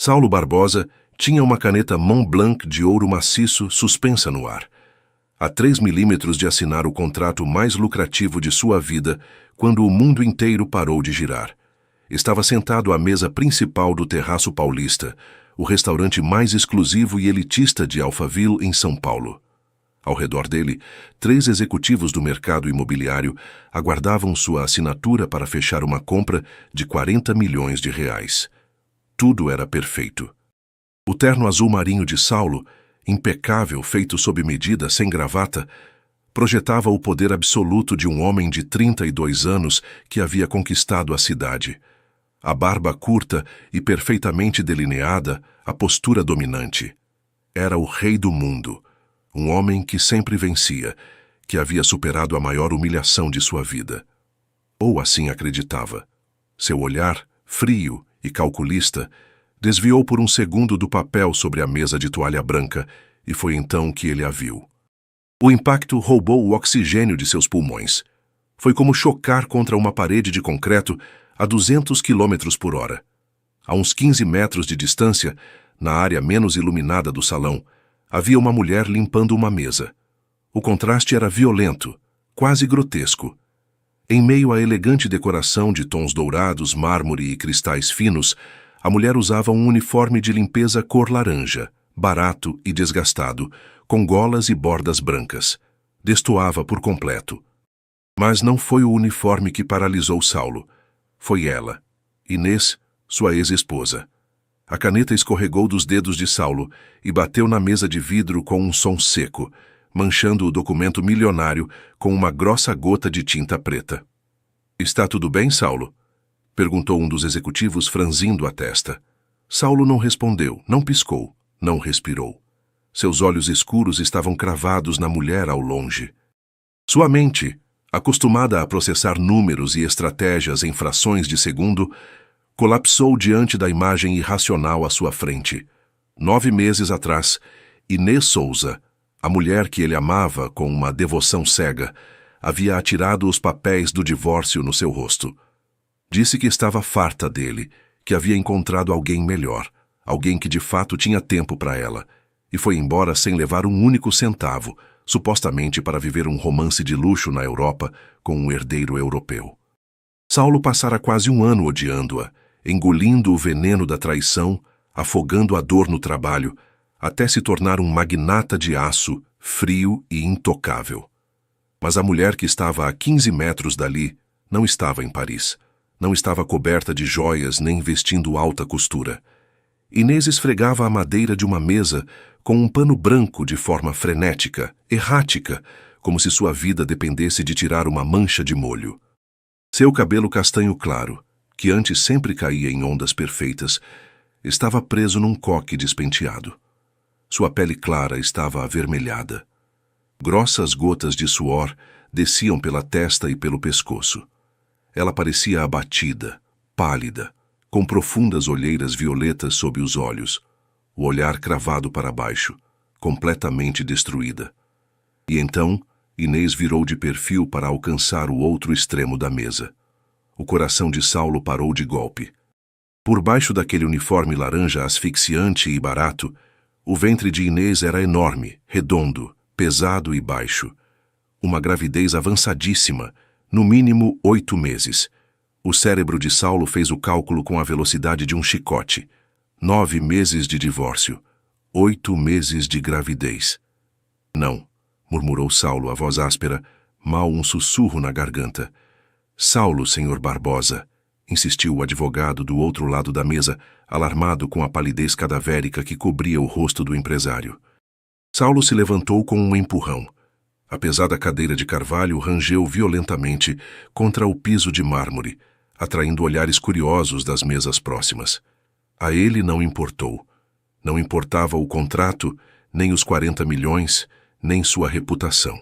Saulo Barbosa tinha uma caneta Montblanc de ouro maciço suspensa no ar. A 3 milímetros de assinar o contrato mais lucrativo de sua vida, quando o mundo inteiro parou de girar. Estava sentado à mesa principal do Terraço Paulista, o restaurante mais exclusivo e elitista de Alphaville, em São Paulo. Ao redor dele, 3 executivos do mercado imobiliário aguardavam sua assinatura para fechar uma compra de 40 milhões de reais. Tudo era perfeito. O terno azul marinho de Saulo, impecável, feito sob medida, sem gravata, projetava o poder absoluto de um homem de 32 anos que havia conquistado a cidade. A barba curta e perfeitamente delineada, a postura dominante. Era o rei do mundo, um homem que sempre vencia, que havia superado a maior humilhação de sua vida. Ou assim acreditava. Seu olhar, frio e calculista, desviou por um segundo do papel sobre a mesa de toalha branca e foi então que ele a viu. O impacto roubou o oxigênio de seus pulmões. Foi como chocar contra uma parede de concreto a 200 km/h. A uns 15 metros de distância, na área menos iluminada do salão, havia uma mulher limpando uma mesa. O contraste era violento, quase grotesco. Em meio à elegante decoração de tons dourados, mármore e cristais finos, a mulher usava um uniforme de limpeza cor laranja, barato e desgastado, com golas e bordas brancas. Destoava por completo. Mas não foi o uniforme que paralisou Saulo. Foi ela, Inês, sua ex-esposa. A caneta escorregou dos dedos de Saulo e bateu na mesa de vidro com um som seco, manchando o documento milionário com uma grossa gota de tinta preta. "Está tudo bem, Saulo?" perguntou um dos executivos, franzindo a testa. Saulo não respondeu, não piscou, não respirou. Seus olhos escuros estavam cravados na mulher ao longe. Sua mente, acostumada a processar números e estratégias em frações de segundo, colapsou diante da imagem irracional à sua frente. 9 meses atrás, Inês Souza, a mulher que ele amava com uma devoção cega, havia atirado os papéis do divórcio no seu rosto. Disse que estava farta dele, que havia encontrado alguém melhor, alguém que de fato tinha tempo para ela, e foi embora sem levar um único centavo, supostamente para viver um romance de luxo na Europa com um herdeiro europeu. Saulo passara quase um ano odiando-a, engolindo o veneno da traição, afogando a dor no trabalho, até se tornar um magnata de aço, frio e intocável. Mas a mulher que estava a 15 metros dali não estava em Paris, não estava coberta de joias nem vestindo alta costura. Inês esfregava a madeira de uma mesa com um pano branco de forma frenética, errática, como se sua vida dependesse de tirar uma mancha de molho. Seu cabelo castanho claro, que antes sempre caía em ondas perfeitas, estava preso num coque despenteado. Sua pele clara estava avermelhada. Grossas gotas de suor desciam pela testa e pelo pescoço. Ela parecia abatida, pálida, com profundas olheiras violetas sob os olhos, o olhar cravado para baixo, completamente destruída. E então, Inês virou de perfil para alcançar o outro extremo da mesa. O coração de Saulo parou de golpe. Por baixo daquele uniforme laranja asfixiante e barato, o ventre de Inês era enorme, redondo, pesado e baixo. Uma gravidez avançadíssima, no mínimo 8 meses. O cérebro de Saulo fez o cálculo com a velocidade de um chicote. 9 meses de divórcio. 8 meses de gravidez. "Não", murmurou Saulo, a voz áspera, mal um sussurro na garganta. "Saulo, senhor Barbosa", insistiu o advogado do outro lado da mesa, alarmado com a palidez cadavérica que cobria o rosto do empresário. Saulo se levantou com um empurrão. A pesada cadeira de carvalho rangeu violentamente contra o piso de mármore, atraindo olhares curiosos das mesas próximas. A ele não importou. Não importava o contrato, nem os 40 milhões, nem sua reputação.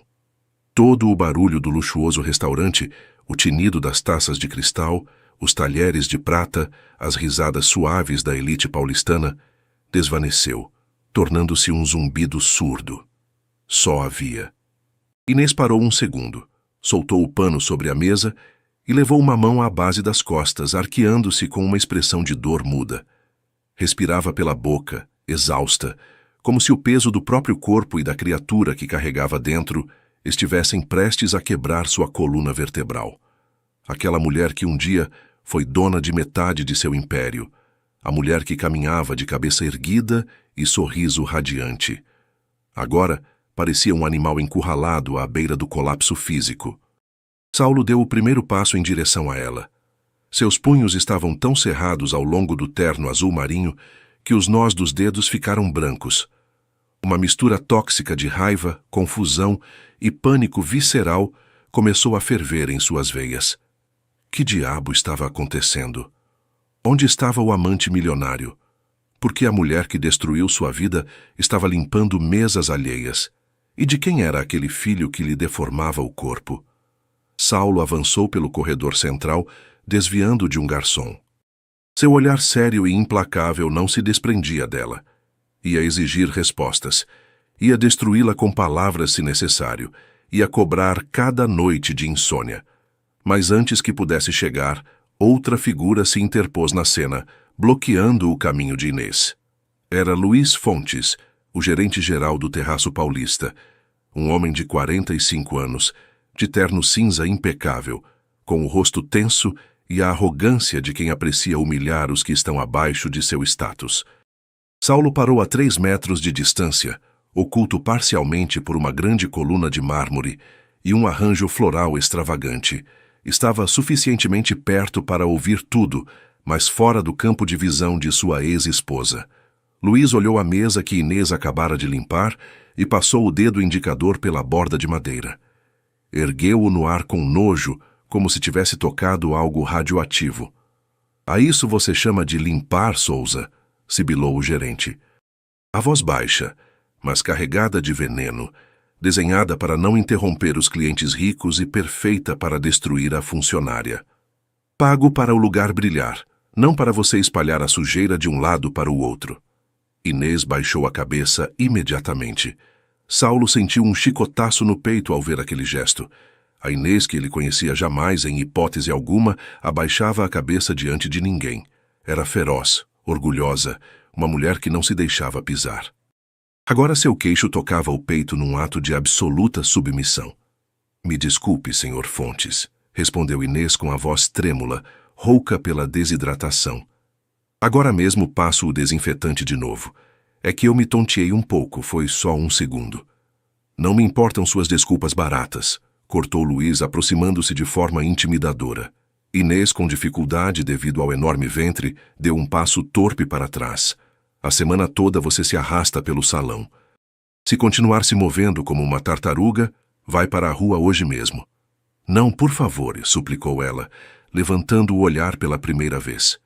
Todo o barulho do luxuoso restaurante, o tinido das taças de cristal, os talheres de prata, as risadas suaves da elite paulistana, desvaneceu, tornando-se um zumbido surdo. Só havia. Inês parou um segundo, soltou o pano sobre a mesa e levou uma mão à base das costas, arqueando-se com uma expressão de dor muda. Respirava pela boca, exausta, como se o peso do próprio corpo e da criatura que carregava dentro estivessem prestes a quebrar sua coluna vertebral. Aquela mulher que um dia foi dona de metade de seu império, a mulher que caminhava de cabeça erguida e sorriso radiante. Agora parecia um animal encurralado à beira do colapso físico. Saulo deu o primeiro passo em direção a ela. Seus punhos estavam tão cerrados ao longo do terno azul marinho que os nós dos dedos ficaram brancos. Uma mistura tóxica de raiva, confusão e pânico visceral começou a ferver em suas veias. Que diabo estava acontecendo? Onde estava o amante milionário? Por que a mulher que destruiu sua vida estava limpando mesas alheias? E de quem era aquele filho que lhe deformava o corpo? Saulo avançou pelo corredor central, desviando de um garçom. Seu olhar sério e implacável não se desprendia dela. Ia exigir respostas. Ia destruí-la com palavras se necessário. Ia cobrar cada noite de insônia. Mas antes que pudesse chegar, outra figura se interpôs na cena, bloqueando o caminho de Inês. Era Luiz Fontes, o gerente-geral do Terraço Paulista, um homem de 45 anos, de terno cinza impecável, com o rosto tenso e a arrogância de quem aprecia humilhar os que estão abaixo de seu status. Saulo parou a 3 metros de distância, oculto parcialmente por uma grande coluna de mármore e um arranjo floral extravagante. Estava suficientemente perto para ouvir tudo, mas fora do campo de visão de sua ex-esposa. Luiz olhou a mesa que Inês acabara de limpar e passou o dedo indicador pela borda de madeira. Ergueu-o no ar com nojo, como se tivesse tocado algo radioativo. A isso você chama de limpar, Souza? Sibilou o gerente. A voz baixa, mas carregada de veneno, desenhada para não interromper os clientes ricos e perfeita para destruir a funcionária. Pago para o lugar brilhar, não para você espalhar a sujeira de um lado para o outro. Inês baixou a cabeça imediatamente. Saulo sentiu um chicotaço no peito ao ver aquele gesto. A Inês, que ele conhecia jamais, em hipótese alguma, abaixava a cabeça diante de ninguém. Era feroz, orgulhosa, uma mulher que não se deixava pisar. Agora seu queixo tocava o peito num ato de absoluta submissão. Me desculpe, senhor Fontes, respondeu Inês com a voz trêmula, rouca pela desidratação. Agora mesmo passo o desinfetante de novo. É que eu me tonteei um pouco, foi só 1 segundo. Não me importam suas desculpas baratas, cortou Luiz, aproximando-se de forma intimidadora. Inês, com dificuldade devido ao enorme ventre, deu um passo torpe para trás. A semana toda você se arrasta pelo salão. Se continuar se movendo como uma tartaruga, vai para a rua hoje mesmo. Não, por favor, suplicou ela, levantando o olhar pela primeira vez.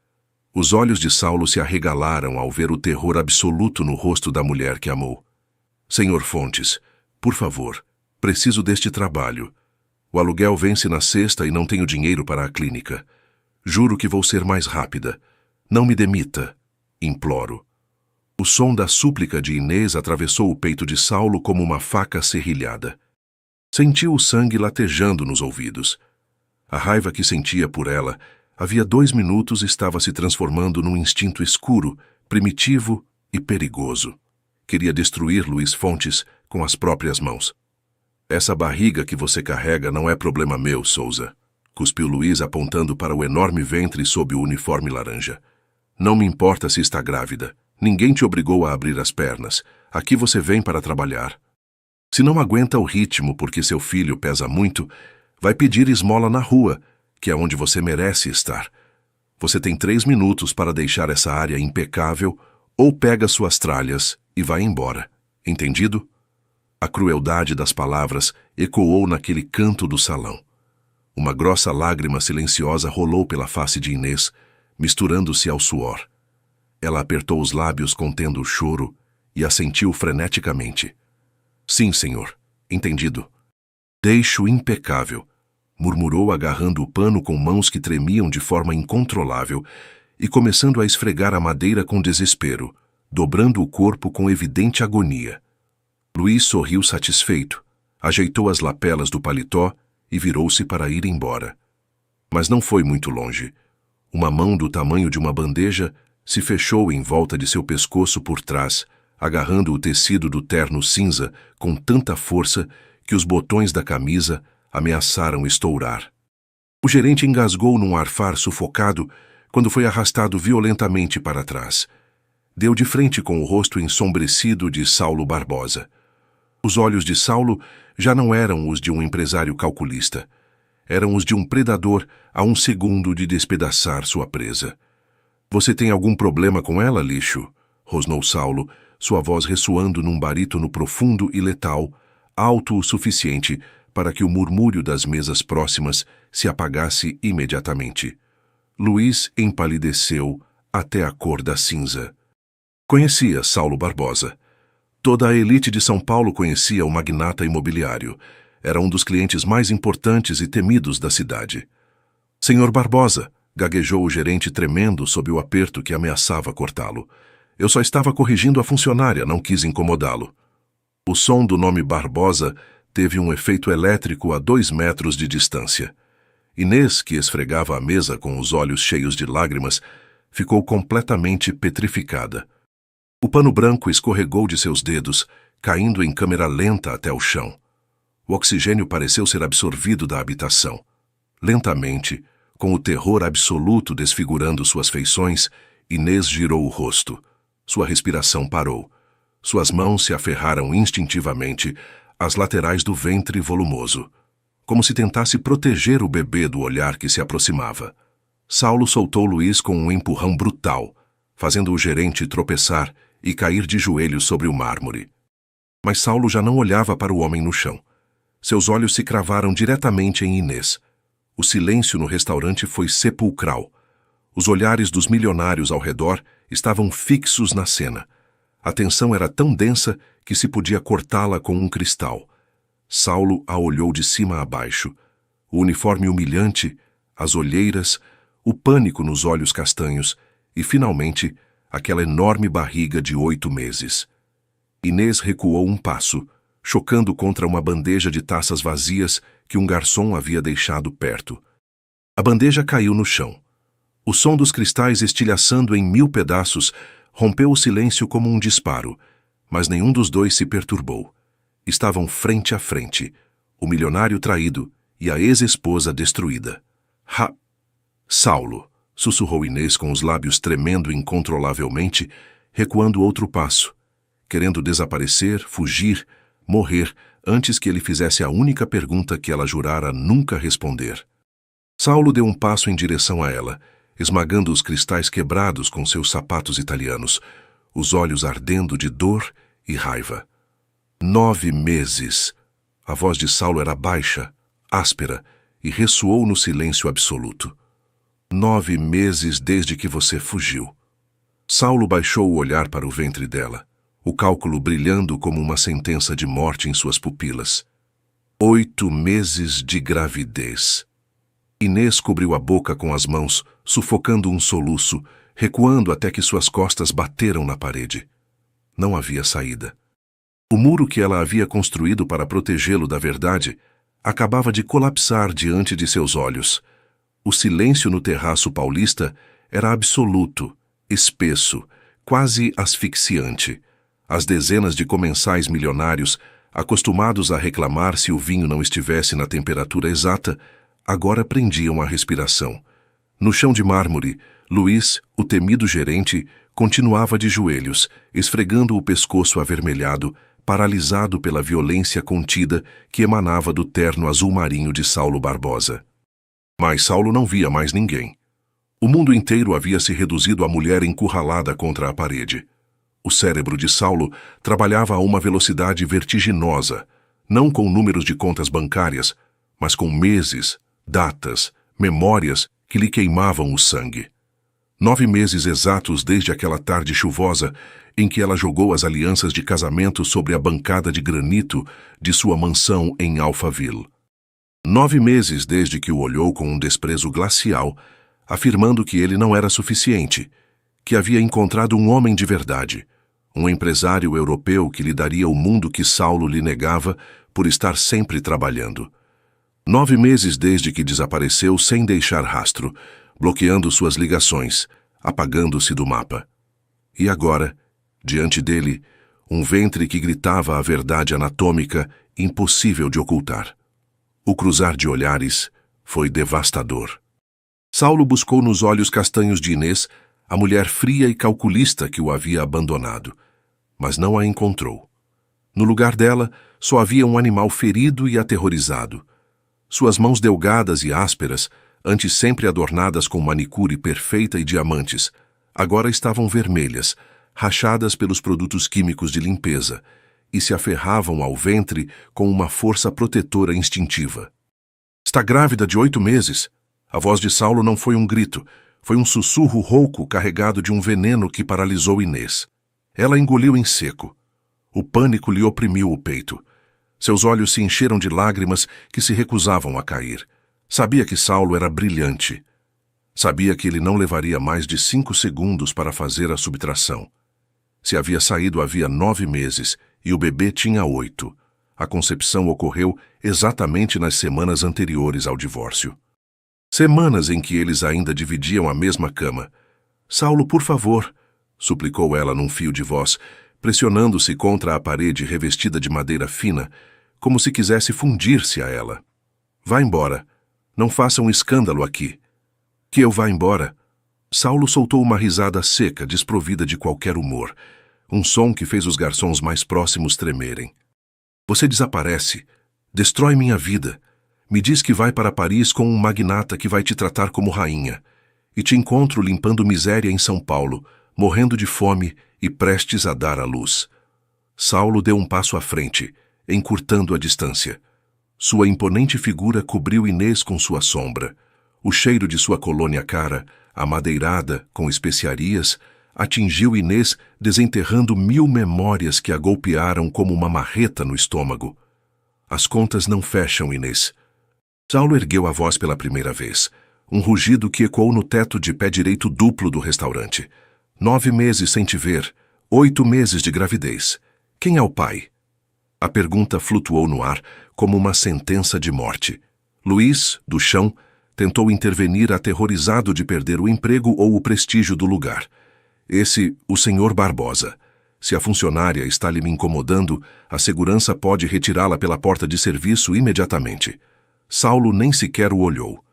Os olhos de Saulo se arregalaram ao ver o terror absoluto no rosto da mulher que amou. Senhor Fontes, por favor, preciso deste trabalho. O aluguel vence na sexta e não tenho dinheiro para a clínica. Juro que vou ser mais rápida. Não me demita, imploro. O som da súplica de Inês atravessou o peito de Saulo como uma faca serrilhada. Sentiu o sangue latejando nos ouvidos. A raiva que sentia por ela, havia 2 minutos estava se transformando num instinto escuro, primitivo e perigoso. Queria destruir Luiz Fontes com as próprias mãos. Essa barriga que você carrega não é problema meu, Souza, cuspiu Luiz apontando para o enorme ventre sob o uniforme laranja. Não me importa se está grávida. Ninguém te obrigou a abrir as pernas. Aqui você vem para trabalhar. Se não aguenta o ritmo porque seu filho pesa muito, vai pedir esmola na rua, que é onde você merece estar. Você tem 3 minutos para deixar essa área impecável ou pega suas tralhas e vai embora. Entendido? A crueldade das palavras ecoou naquele canto do salão. Uma grossa lágrima silenciosa rolou pela face de Inês, misturando-se ao suor. Ela apertou os lábios contendo o choro e assentiu freneticamente. Sim, senhor. Entendido. Deixo impecável, murmurou agarrando o pano com mãos que tremiam de forma incontrolável e começando a esfregar a madeira com desespero, dobrando o corpo com evidente agonia. Luiz sorriu satisfeito, ajeitou as lapelas do paletó e virou-se para ir embora. Mas não foi muito longe. Uma mão do tamanho de uma bandeja se fechou em volta de seu pescoço por trás, agarrando o tecido do terno cinza com tanta força que os botões da camisa ameaçaram estourar. O gerente engasgou num arfar sufocado quando foi arrastado violentamente para trás. Deu de frente com o rosto ensombrecido de Saulo Barbosa. Os olhos de Saulo já não eram os de um empresário calculista. Eram os de um predador a um segundo de despedaçar sua presa. "Você tem algum problema com ela, lixo?" rosnou Saulo, sua voz ressoando num barítono profundo e letal, alto o suficiente para que o murmúrio das mesas próximas se apagasse imediatamente. Luiz empalideceu até a cor da cinza. Conhecia Saulo Barbosa. Toda a elite de São Paulo conhecia o magnata imobiliário. Era um dos clientes mais importantes e temidos da cidade. "Senhor Barbosa", gaguejou o gerente tremendo sob o aperto que ameaçava cortá-lo. "Eu só estava corrigindo a funcionária, não quis incomodá-lo." O som do nome Barbosa teve um efeito elétrico a 2 metros de distância. Inês, que esfregava a mesa com os olhos cheios de lágrimas, ficou completamente petrificada. O pano branco escorregou de seus dedos, caindo em câmera lenta até o chão. O oxigênio pareceu ser absorvido da habitação. Lentamente, com o terror absoluto desfigurando suas feições, Inês girou o rosto. Sua respiração parou. Suas mãos se aferraram instintivamente às laterais do ventre volumoso, como se tentasse proteger o bebê do olhar que se aproximava. Saulo soltou Luiz com um empurrão brutal, fazendo o gerente tropeçar e cair de joelhos sobre o mármore. Mas Saulo já não olhava para o homem no chão. Seus olhos se cravaram diretamente em Inês. O silêncio no restaurante foi sepulcral. Os olhares dos milionários ao redor estavam fixos na cena. A tensão era tão densa que se podia cortá-la com um cristal. Saulo a olhou de cima a baixo. O uniforme humilhante, as olheiras, o pânico nos olhos castanhos e, finalmente, aquela enorme barriga de 8 meses. Inês recuou um passo, chocando contra uma bandeja de taças vazias que um garçom havia deixado perto. A bandeja caiu no chão. O som dos cristais estilhaçando em 1000 pedaços rompeu o silêncio como um disparo, mas nenhum dos dois se perturbou. Estavam frente a frente, o milionário traído e a ex-esposa destruída. Saulo, sussurrou Inês com os lábios tremendo incontrolavelmente, recuando outro passo, querendo desaparecer, fugir, morrer, antes que ele fizesse a única pergunta que ela jurara nunca responder. Saulo deu um passo em direção a ela, esmagando os cristais quebrados com seus sapatos italianos, os olhos ardendo de dor e raiva. 9 meses. A voz de Saulo era baixa, áspera, e ressoou no silêncio absoluto. 9 meses desde que você fugiu. Saulo baixou o olhar para o ventre dela, o cálculo brilhando como uma sentença de morte em suas pupilas. 8 meses de gravidez. Inês cobriu a boca com as mãos, sufocando um soluço, recuando até que suas costas bateram na parede. Não havia saída. O muro que ela havia construído para protegê-lo da verdade acabava de colapsar diante de seus olhos. O silêncio no terraço paulista era absoluto, espesso, quase asfixiante. As dezenas de comensais milionários, acostumados a reclamar se o vinho não estivesse na temperatura exata, agora prendiam a respiração. No chão de mármore, Luiz, o temido gerente, continuava de joelhos, esfregando o pescoço avermelhado, paralisado pela violência contida que emanava do terno azul marinho de Saulo Barbosa. Mas Saulo não via mais ninguém. O mundo inteiro havia se reduzido à mulher encurralada contra a parede. O cérebro de Saulo trabalhava a uma velocidade vertiginosa, não com números de contas bancárias, mas com meses, datas, memórias que lhe queimavam o sangue. 9 meses exatos desde aquela tarde chuvosa em que ela jogou as alianças de casamento sobre a bancada de granito de sua mansão em Alphaville. 9 meses desde que o olhou com um desprezo glacial, afirmando que ele não era suficiente, que havia encontrado um homem de verdade, um empresário europeu que lhe daria o mundo que Saulo lhe negava por estar sempre trabalhando. 9 meses desde que desapareceu sem deixar rastro, bloqueando suas ligações, apagando-se do mapa. E agora, diante dele, um ventre que gritava a verdade anatômica impossível de ocultar. O cruzar de olhares foi devastador. Saulo buscou nos olhos castanhos de Inês a mulher fria e calculista que o havia abandonado, mas não a encontrou. No lugar dela, só havia um animal ferido e aterrorizado. Suas mãos delgadas e ásperas, antes sempre adornadas com manicure perfeita e diamantes, agora estavam vermelhas, rachadas pelos produtos químicos de limpeza, e se aferravam ao ventre com uma força protetora instintiva. Está grávida de 8 meses. A voz de Saulo não foi um grito, foi um sussurro rouco carregado de um veneno que paralisou Inês. Ela engoliu em seco. O pânico lhe oprimiu o peito. Seus olhos se encheram de lágrimas que se recusavam a cair. Sabia que Saulo era brilhante. Sabia que ele não levaria mais de 5 segundos para fazer a subtração. Se havia saído havia 9 meses e o bebê tinha 8. A concepção ocorreu exatamente nas semanas anteriores ao divórcio. Semanas em que eles ainda dividiam a mesma cama. Saulo, por favor, suplicou ela num fio de voz, pressionando-se contra a parede revestida de madeira fina, como se quisesse fundir-se a ela. Vá embora. Não faça um escândalo aqui. Que eu vá embora? Saulo soltou uma risada seca, desprovida de qualquer humor, um som que fez os garçons mais próximos tremerem. Você desaparece, destrói minha vida. Me diz que vai para Paris com um magnata que vai te tratar como rainha, e te encontro limpando miséria em São Paulo, morrendo de fome e prestes a dar à luz. Saulo deu um passo à frente, encurtando a distância. Sua imponente figura cobriu Inês com sua sombra. O cheiro de sua colônia cara, amadeirada, com especiarias, atingiu Inês desenterrando 1000 memórias que a golpearam como uma marreta no estômago. As contas não fecham, Inês. Saulo ergueu a voz pela primeira vez, um rugido que ecoou no teto de pé direito duplo do restaurante. 9 meses sem te ver, 8 meses de gravidez. Quem é o pai? A pergunta flutuou no ar como uma sentença de morte. Luiz, do chão, tentou intervenir aterrorizado de perder o emprego ou o prestígio do lugar. O senhor Barbosa. Se a funcionária está lhe me incomodando, a segurança pode retirá-la pela porta de serviço imediatamente. Saulo nem sequer o olhou.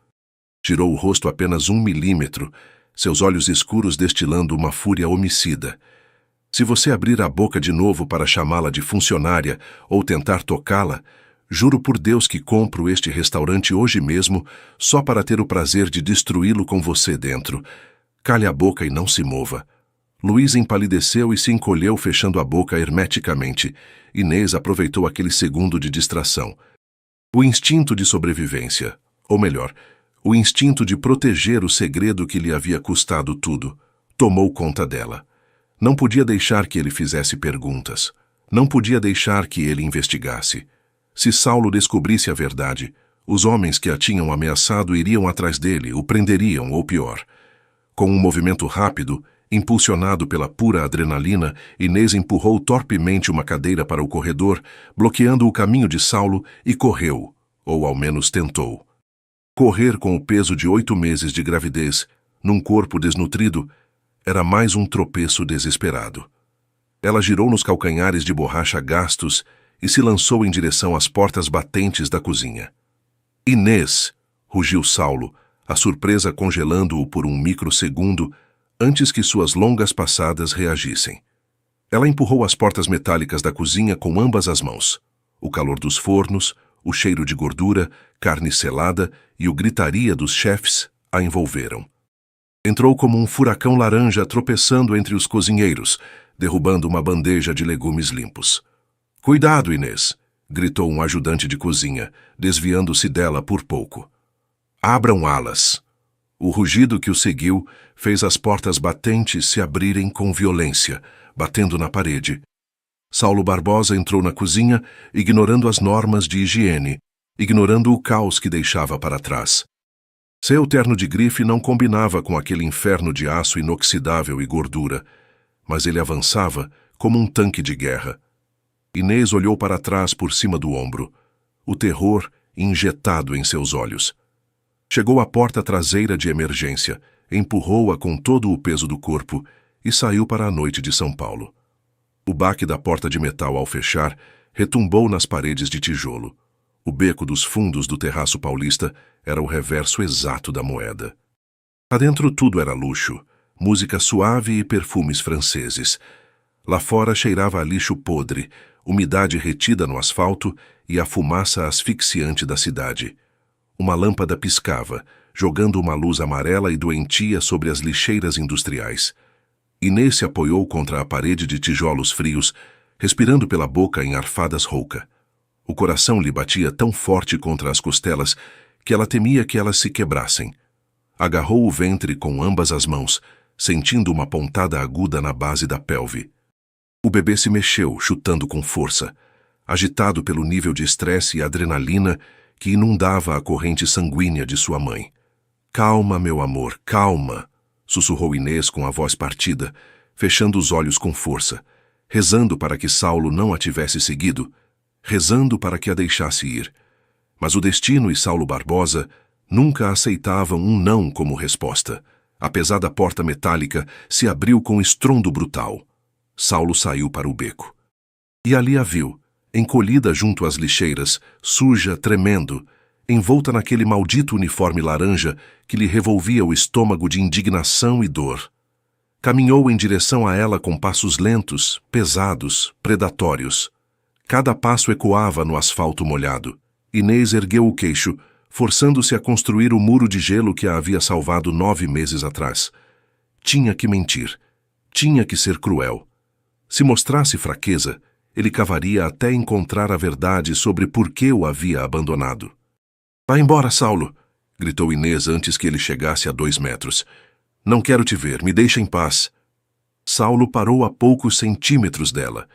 Girou o rosto apenas 1 milímetro, seus olhos escuros destilando uma fúria homicida. Se você abrir a boca de novo para chamá-la de funcionária ou tentar tocá-la, juro por Deus que compro este restaurante hoje mesmo só para ter o prazer de destruí-lo com você dentro. Cale a boca e não se mova. Luiz empalideceu e se encolheu fechando a boca hermeticamente. Inês aproveitou aquele segundo de distração. O instinto de sobrevivência, ou melhor, o instinto de proteger o segredo que lhe havia custado tudo, tomou conta dela. Não podia deixar que ele fizesse perguntas. Não podia deixar que ele investigasse. Se Saulo descobrisse a verdade, os homens que a tinham ameaçado iriam atrás dele, o prenderiam ou pior. Com um movimento rápido, impulsionado pela pura adrenalina, Inês empurrou torpemente uma cadeira para o corredor, bloqueando o caminho de Saulo e correu, ou ao menos tentou. Correr com o peso de 8 meses de gravidez, num corpo desnutrido, era mais um tropeço desesperado. Ela girou nos calcanhares de borracha gastos e se lançou em direção às portas batentes da cozinha. Inês! Rugiu Saulo, a surpresa congelando-o por um microsegundo, antes que suas longas passadas reagissem. Ela empurrou as portas metálicas da cozinha com ambas as mãos. O calor dos fornos, o cheiro de gordura, carne selada e o gritaria dos chefes a envolveram. Entrou como um furacão laranja tropeçando entre os cozinheiros, derrubando uma bandeja de legumes limpos. "Cuidado, Inês!" gritou um ajudante de cozinha, desviando-se dela por pouco. "Abram alas!" O rugido que o seguiu fez as portas batentes se abrirem com violência, batendo na parede. Saulo Barbosa entrou na cozinha, ignorando as normas de higiene, ignorando o caos que deixava para trás. Seu terno de grife não combinava com aquele inferno de aço inoxidável e gordura, mas ele avançava como um tanque de guerra. Inês olhou para trás por cima do ombro, o terror injetado em seus olhos. Chegou à porta traseira de emergência, empurrou-a com todo o peso do corpo e saiu para a noite de São Paulo. O baque da porta de metal ao fechar retumbou nas paredes de tijolo. O beco dos fundos do terraço paulista era o reverso exato da moeda. Adentro tudo era luxo, música suave e perfumes franceses. Lá fora cheirava a lixo podre, umidade retida no asfalto e a fumaça asfixiante da cidade. Uma lâmpada piscava, jogando uma luz amarela e doentia sobre as lixeiras industriais. Inês se apoiou contra a parede de tijolos frios, respirando pela boca em arfadas rouca. O coração lhe batia tão forte contra as costelas que ela temia que elas se quebrassem. Agarrou o ventre com ambas as mãos, sentindo uma pontada aguda na base da pelve. O bebê se mexeu, chutando com força, agitado pelo nível de estresse e adrenalina que inundava a corrente sanguínea de sua mãe. "Calma, meu amor, calma", sussurrou Inês com a voz partida, fechando os olhos com força, rezando para que Saulo não a tivesse seguido, rezando para que a deixasse ir. Mas o destino e Saulo Barbosa nunca aceitavam um não como resposta. A pesada porta metálica se abriu com estrondo brutal. Saulo saiu para o beco. E ali a viu, encolhida junto às lixeiras, suja, tremendo, envolta naquele maldito uniforme laranja que lhe revolvia o estômago de indignação e dor. Caminhou em direção a ela com passos lentos, pesados, predatórios. Cada passo ecoava no asfalto molhado. Inês ergueu o queixo, forçando-se a construir o muro de gelo que a havia salvado 9 meses atrás. Tinha que mentir. Tinha que ser cruel. Se mostrasse fraqueza, ele cavaria até encontrar a verdade sobre por que o havia abandonado. "Vá embora, Saulo", gritou Inês antes que ele chegasse a 2 metros. "Não quero te ver, me deixa em paz." Saulo parou a poucos centímetros dela.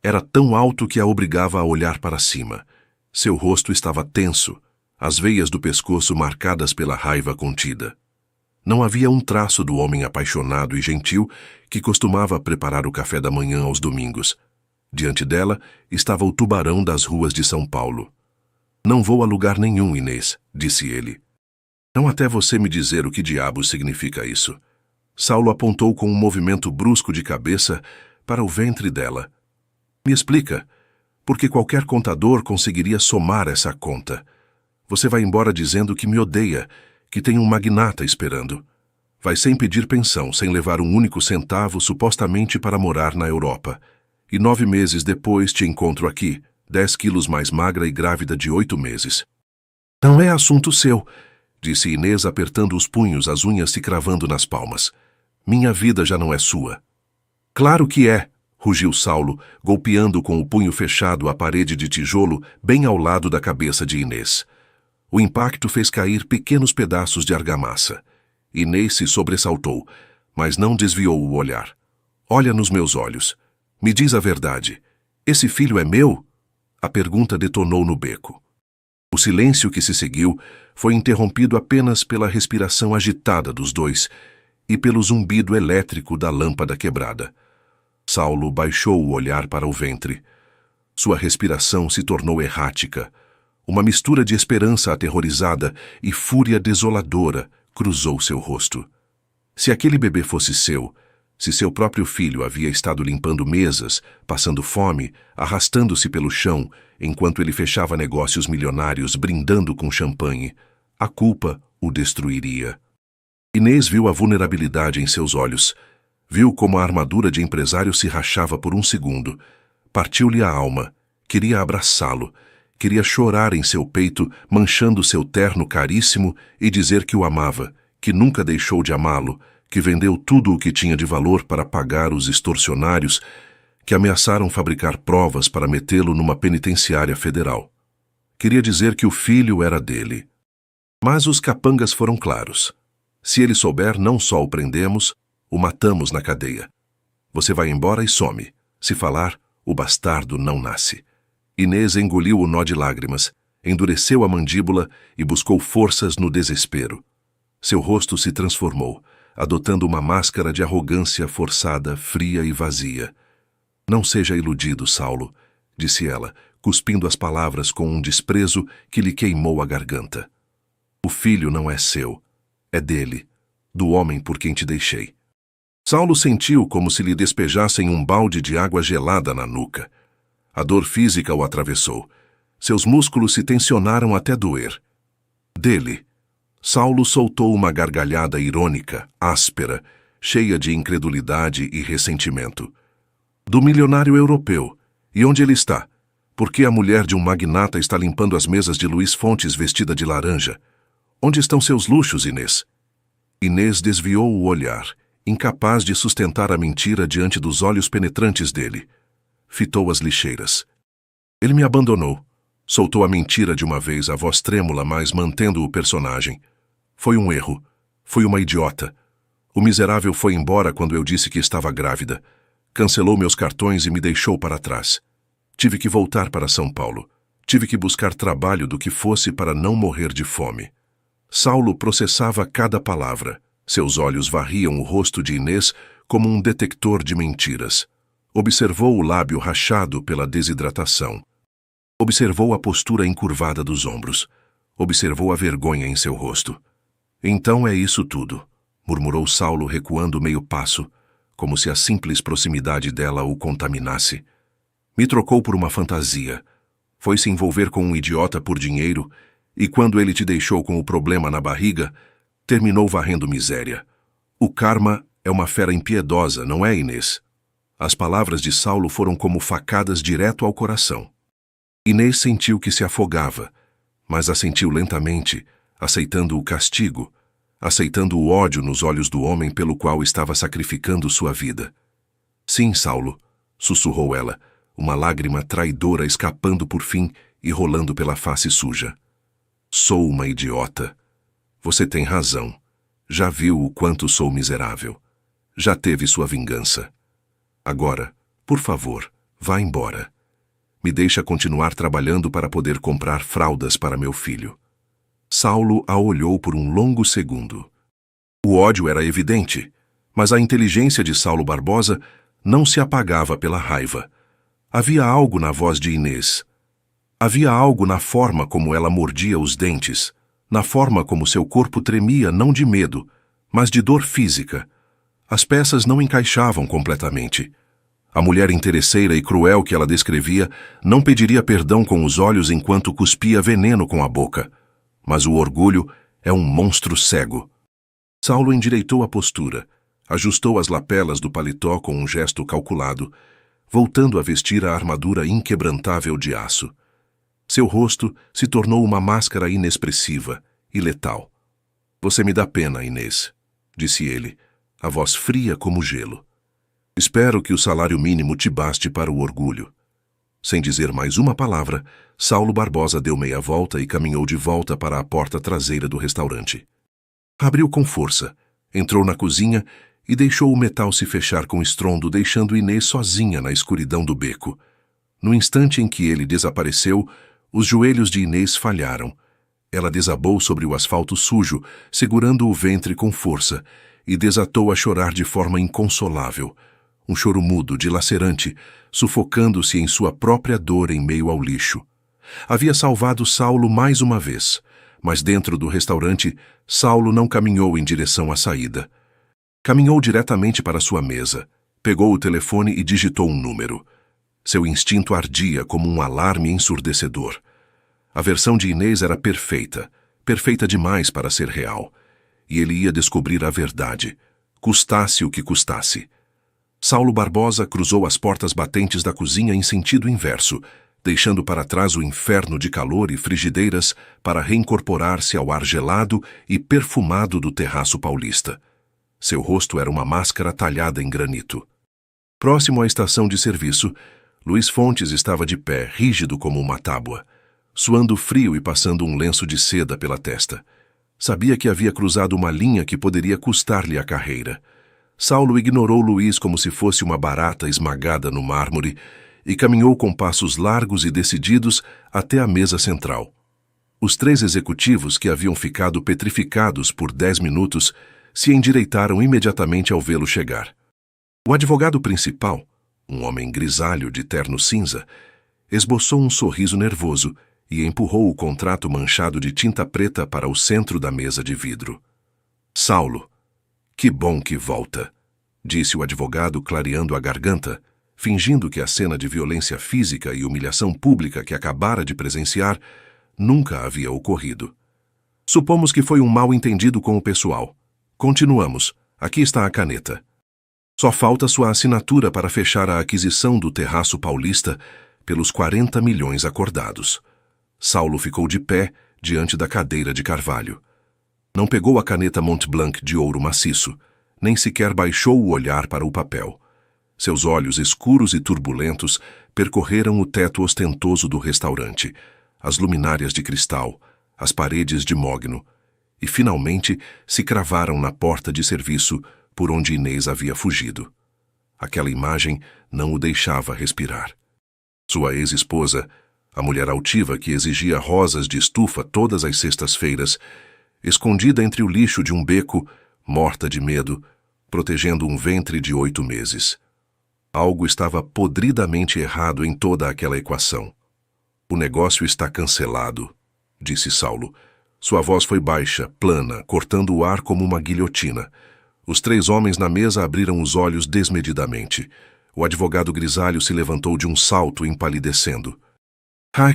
Era tão alto que a obrigava a olhar para cima. Seu rosto estava tenso, as veias do pescoço marcadas pela raiva contida. Não havia um traço do homem apaixonado e gentil que costumava preparar o café da manhã aos domingos. Diante dela estava o tubarão das ruas de São Paulo. "Não vou a lugar nenhum, Inês", disse ele. "Não até você me dizer o que diabos significa isso." Saulo apontou com um movimento brusco de cabeça para o ventre dela. "Me explica, porque qualquer contador conseguiria somar essa conta. Você vai embora dizendo que me odeia, que tem um magnata esperando. Vai sem pedir pensão, sem levar um único centavo supostamente para morar na Europa. E 9 meses depois te encontro aqui, 10 quilos mais magra e grávida de 8 meses. "Não é assunto seu", disse Inês apertando os punhos, as unhas se cravando nas palmas. "Minha vida já não é sua." "Claro que é", rugiu Saulo, golpeando com o punho fechado a parede de tijolo bem ao lado da cabeça de Inês. O impacto fez cair pequenos pedaços de argamassa. Inês se sobressaltou, mas não desviou o olhar. "Olha nos meus olhos. Me diz a verdade. Esse filho é meu?" A pergunta detonou no beco. O silêncio que se seguiu foi interrompido apenas pela respiração agitada dos dois e pelo zumbido elétrico da lâmpada quebrada. Saulo baixou o olhar para o ventre. Sua respiração se tornou errática. Uma mistura de esperança aterrorizada e fúria desoladora cruzou seu rosto. Se aquele bebê fosse seu, se seu próprio filho havia estado limpando mesas, passando fome, arrastando-se pelo chão, enquanto ele fechava negócios milionários brindando com champanhe, a culpa o destruiria. Inês viu a vulnerabilidade em seus olhos. Viu como a armadura de empresário se rachava por um segundo. Partiu-lhe a alma. Queria abraçá-lo. Queria chorar em seu peito, manchando seu terno caríssimo e dizer que o amava, que nunca deixou de amá-lo, que vendeu tudo o que tinha de valor para pagar os extorsionários que ameaçaram fabricar provas para metê-lo numa penitenciária federal. Queria dizer que o filho era dele. Mas os capangas foram claros. Se ele souber, não só o prendemos, o matamos na cadeia. Você vai embora e some. Se falar, o bastardo não nasce. Inês engoliu o nó de lágrimas, endureceu a mandíbula e buscou forças no desespero. Seu rosto se transformou, adotando uma máscara de arrogância forçada, fria e vazia. "Não seja iludido, Saulo", disse ela, cuspindo as palavras com um desprezo que lhe queimou a garganta. "O filho não é seu, é dele. do homem por quem te deixei. Saulo sentiu como se lhe despejassem um balde de água gelada na nuca. A dor física o atravessou. Seus músculos se tensionaram até doer. Dele, Saulo soltou uma gargalhada irônica, áspera, cheia de incredulidade e ressentimento. Do milionário europeu. E onde ele está? Por que a mulher de um magnata está limpando as mesas de Luís Fontes vestida de laranja? Onde estão seus luxos, Inês? Inês desviou o olhar, incapaz de sustentar a mentira diante dos olhos penetrantes dele. Fitou as lixeiras. Ele me abandonou. Soltou a mentira de uma vez, a voz trêmula, mas mantendo o personagem. Foi um erro. Fui uma idiota. O miserável foi embora quando eu disse que estava grávida. Cancelou meus cartões e me deixou para trás. Tive que voltar para São Paulo. Tive que buscar trabalho do que fosse para não morrer de fome. Saulo processava cada palavra. Seus olhos varriam o rosto de Inês como um detector de mentiras. Observou o lábio rachado pela desidratação. Observou a postura encurvada dos ombros. Observou a vergonha em seu rosto. Então é isso tudo, murmurou Saulo recuando meio passo, como se a simples proximidade dela o contaminasse. Me trocou por uma fantasia. Foi se envolver com um idiota por dinheiro e quando ele te deixou com o problema na barriga, terminou varrendo miséria. O karma é uma fera impiedosa, não é, Inês? As palavras de Saulo foram como facadas direto ao coração. Inês sentiu que se afogava, mas assentiu lentamente, aceitando o castigo, aceitando o ódio nos olhos do homem pelo qual estava sacrificando sua vida. Sim, Saulo, sussurrou ela, uma lágrima traidora escapando por fim e rolando pela face suja. Sou uma idiota. Você tem razão. Já viu o quanto sou miserável. Já teve sua vingança. Agora, por favor, vá embora. Me deixa continuar trabalhando para poder comprar fraldas para meu filho. Saulo a olhou por um longo segundo. O ódio era evidente, mas a inteligência de Saulo Barbosa não se apagava pela raiva. Havia algo na voz de Inês. Havia algo na forma como ela mordia os dentes, na forma como seu corpo tremia não de medo, mas de dor física. As peças não encaixavam completamente. A mulher interesseira e cruel que ela descrevia não pediria perdão com os olhos enquanto cuspia veneno com a boca. Mas o orgulho é um monstro cego. Saulo endireitou a postura, ajustou as lapelas do paletó com um gesto calculado, voltando a vestir a armadura inquebrantável de aço. Seu rosto se tornou uma máscara inexpressiva e letal. Você me dá pena, Inês, disse ele, a voz fria como gelo. Espero que o salário mínimo te baste para o orgulho. Sem dizer mais uma palavra, Saulo Barbosa deu meia volta e caminhou de volta para a porta traseira do restaurante. Abriu com força, entrou na cozinha e deixou o metal se fechar com estrondo, deixando Inês sozinha na escuridão do beco. No instante em que ele desapareceu, os joelhos de Inês falharam. Ela desabou sobre o asfalto sujo, segurando o ventre com força, e desatou a chorar de forma inconsolável. Um choro mudo, dilacerante, sufocando-se em sua própria dor em meio ao lixo. Havia salvado Saulo mais uma vez, mas dentro do restaurante, Saulo não caminhou em direção à saída. Caminhou diretamente para sua mesa, pegou o telefone e digitou um número. Seu instinto ardia como um alarme ensurdecedor. A versão de Inês era perfeita, perfeita demais para ser real. E ele ia descobrir a verdade, custasse o que custasse. Saulo Barbosa cruzou as portas batentes da cozinha em sentido inverso, deixando para trás o inferno de calor e frigideiras para reincorporar-se ao ar gelado e perfumado do terraço paulista. Seu rosto era uma máscara talhada em granito. Próximo à estação de serviço, Luís Fontes estava de pé, rígido como uma tábua, suando frio e passando um lenço de seda pela testa. Sabia que havia cruzado uma linha que poderia custar-lhe a carreira. Saulo ignorou Luís como se fosse uma barata esmagada no mármore e caminhou com passos largos e decididos até a mesa central. Os 3 executivos, que haviam ficado petrificados por 10 minutos, se endireitaram imediatamente ao vê-lo chegar. O advogado principal, um homem grisalho de terno cinza, esboçou um sorriso nervoso e empurrou o contrato manchado de tinta preta para o centro da mesa de vidro. Saulo, Que bom que volta, disse o advogado clareando a garganta, fingindo que a cena de violência física e humilhação pública que acabara de presenciar nunca havia ocorrido. Supomos que foi um mal-entendido com o pessoal. Continuamos. Aqui está a caneta. Só falta sua assinatura para fechar a aquisição do Terraço Paulista pelos 40 milhões acordados. Saulo ficou de pé diante da cadeira de carvalho. Não pegou a caneta Montblanc de ouro maciço, nem sequer baixou o olhar para o papel. Seus olhos escuros e turbulentos percorreram o teto ostentoso do restaurante, as luminárias de cristal, as paredes de mogno, e finalmente se cravaram na porta de serviço por onde Inês havia fugido. Aquela imagem não o deixava respirar. Sua ex-esposa, a mulher altiva que exigia rosas de estufa todas as sextas-feiras, escondida entre o lixo de um beco, morta de medo, protegendo um ventre de 8 meses. Algo estava podridamente errado em toda aquela equação. O negócio está cancelado, disse Saulo. Sua voz foi baixa, plana, cortando o ar como uma guilhotina. Os 3 homens na mesa abriram os olhos desmedidamente. O advogado grisalho se levantou de um salto, empalidecendo.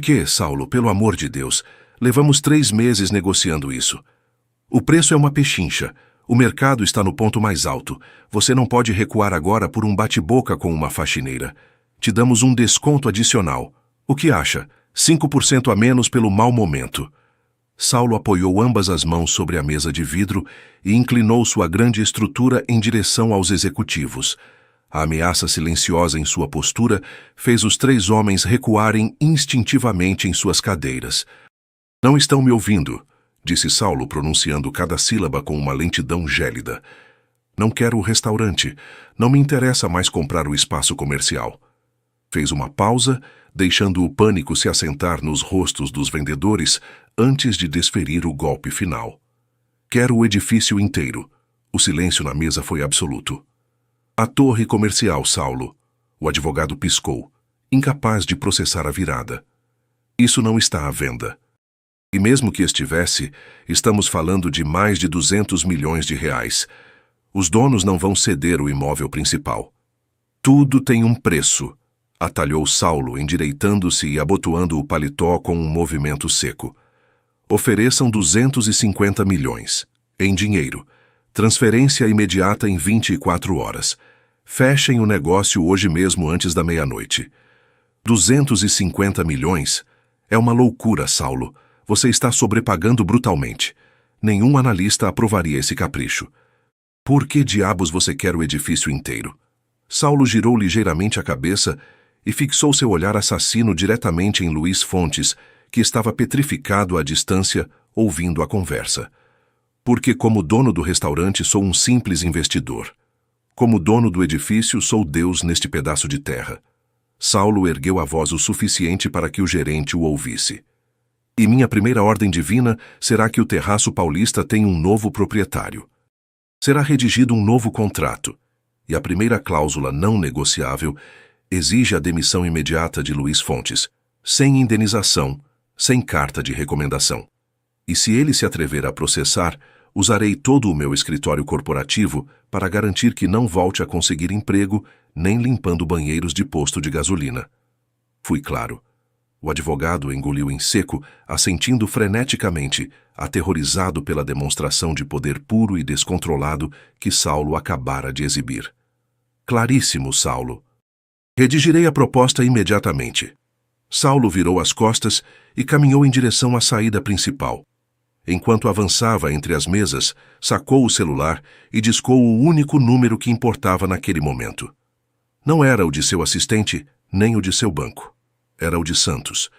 Que, Saulo, pelo amor de Deus, levamos 3 meses negociando isso. O preço é uma pechincha. O mercado está no ponto mais alto. Você não pode recuar agora por um bate-boca com uma faxineira. Te damos um desconto adicional. O que acha? 5% a menos pelo mau momento. Saulo apoiou ambas as mãos sobre a mesa de vidro e inclinou sua grande estrutura em direção aos executivos. A ameaça silenciosa em sua postura fez os 3 homens recuarem instintivamente em suas cadeiras. Não estão me ouvindo, disse Saulo, pronunciando cada sílaba com uma lentidão gélida. Não quero o restaurante. Não me interessa mais comprar o espaço comercial. Fez uma pausa, deixando o pânico se assentar nos rostos dos vendedores antes de desferir o golpe final. Quero o edifício inteiro. O silêncio na mesa foi absoluto. A torre comercial, Saulo. O advogado piscou, incapaz de processar a virada. Isso não está à venda. E mesmo que estivesse, estamos falando de mais de 200 milhões de reais. Os donos não vão ceder o imóvel principal. Tudo tem um preço, atalhou Saulo, endireitando-se e abotoando o paletó com um movimento seco. Ofereçam 250 milhões, em dinheiro. Transferência imediata em 24 horas. Fechem o negócio hoje mesmo antes da meia-noite. 250 milhões? É uma loucura, Saulo. Você está sobrepagando brutalmente. Nenhum analista aprovaria esse capricho. Por que diabos você quer o edifício inteiro? Saulo girou ligeiramente a cabeça e fixou seu olhar assassino diretamente em Luiz Fontes, que estava petrificado à distância, ouvindo a conversa. Porque como dono do restaurante sou um simples investidor. Como dono do edifício sou Deus neste pedaço de terra. Saulo ergueu a voz o suficiente para que o gerente o ouvisse. E minha primeira ordem divina será que o Terraço Paulista tenha um novo proprietário. Será redigido um novo contrato, e a primeira cláusula não negociável exige a demissão imediata de Luiz Fontes, sem indenização, sem carta de recomendação. E se ele se atrever a processar, usarei todo o meu escritório corporativo para garantir que não volte a conseguir emprego nem limpando banheiros de posto de gasolina. Fui claro. O advogado engoliu em seco, assentindo freneticamente, aterrorizado pela demonstração de poder puro e descontrolado que Saulo acabara de exibir. Claríssimo, Saulo. Redigirei a proposta imediatamente. Saulo virou as costas e caminhou em direção à saída principal. Enquanto avançava entre as mesas, sacou o celular e discou o único número que importava naquele momento. Não era o de seu assistente, nem o de seu banco. Era o de Santos,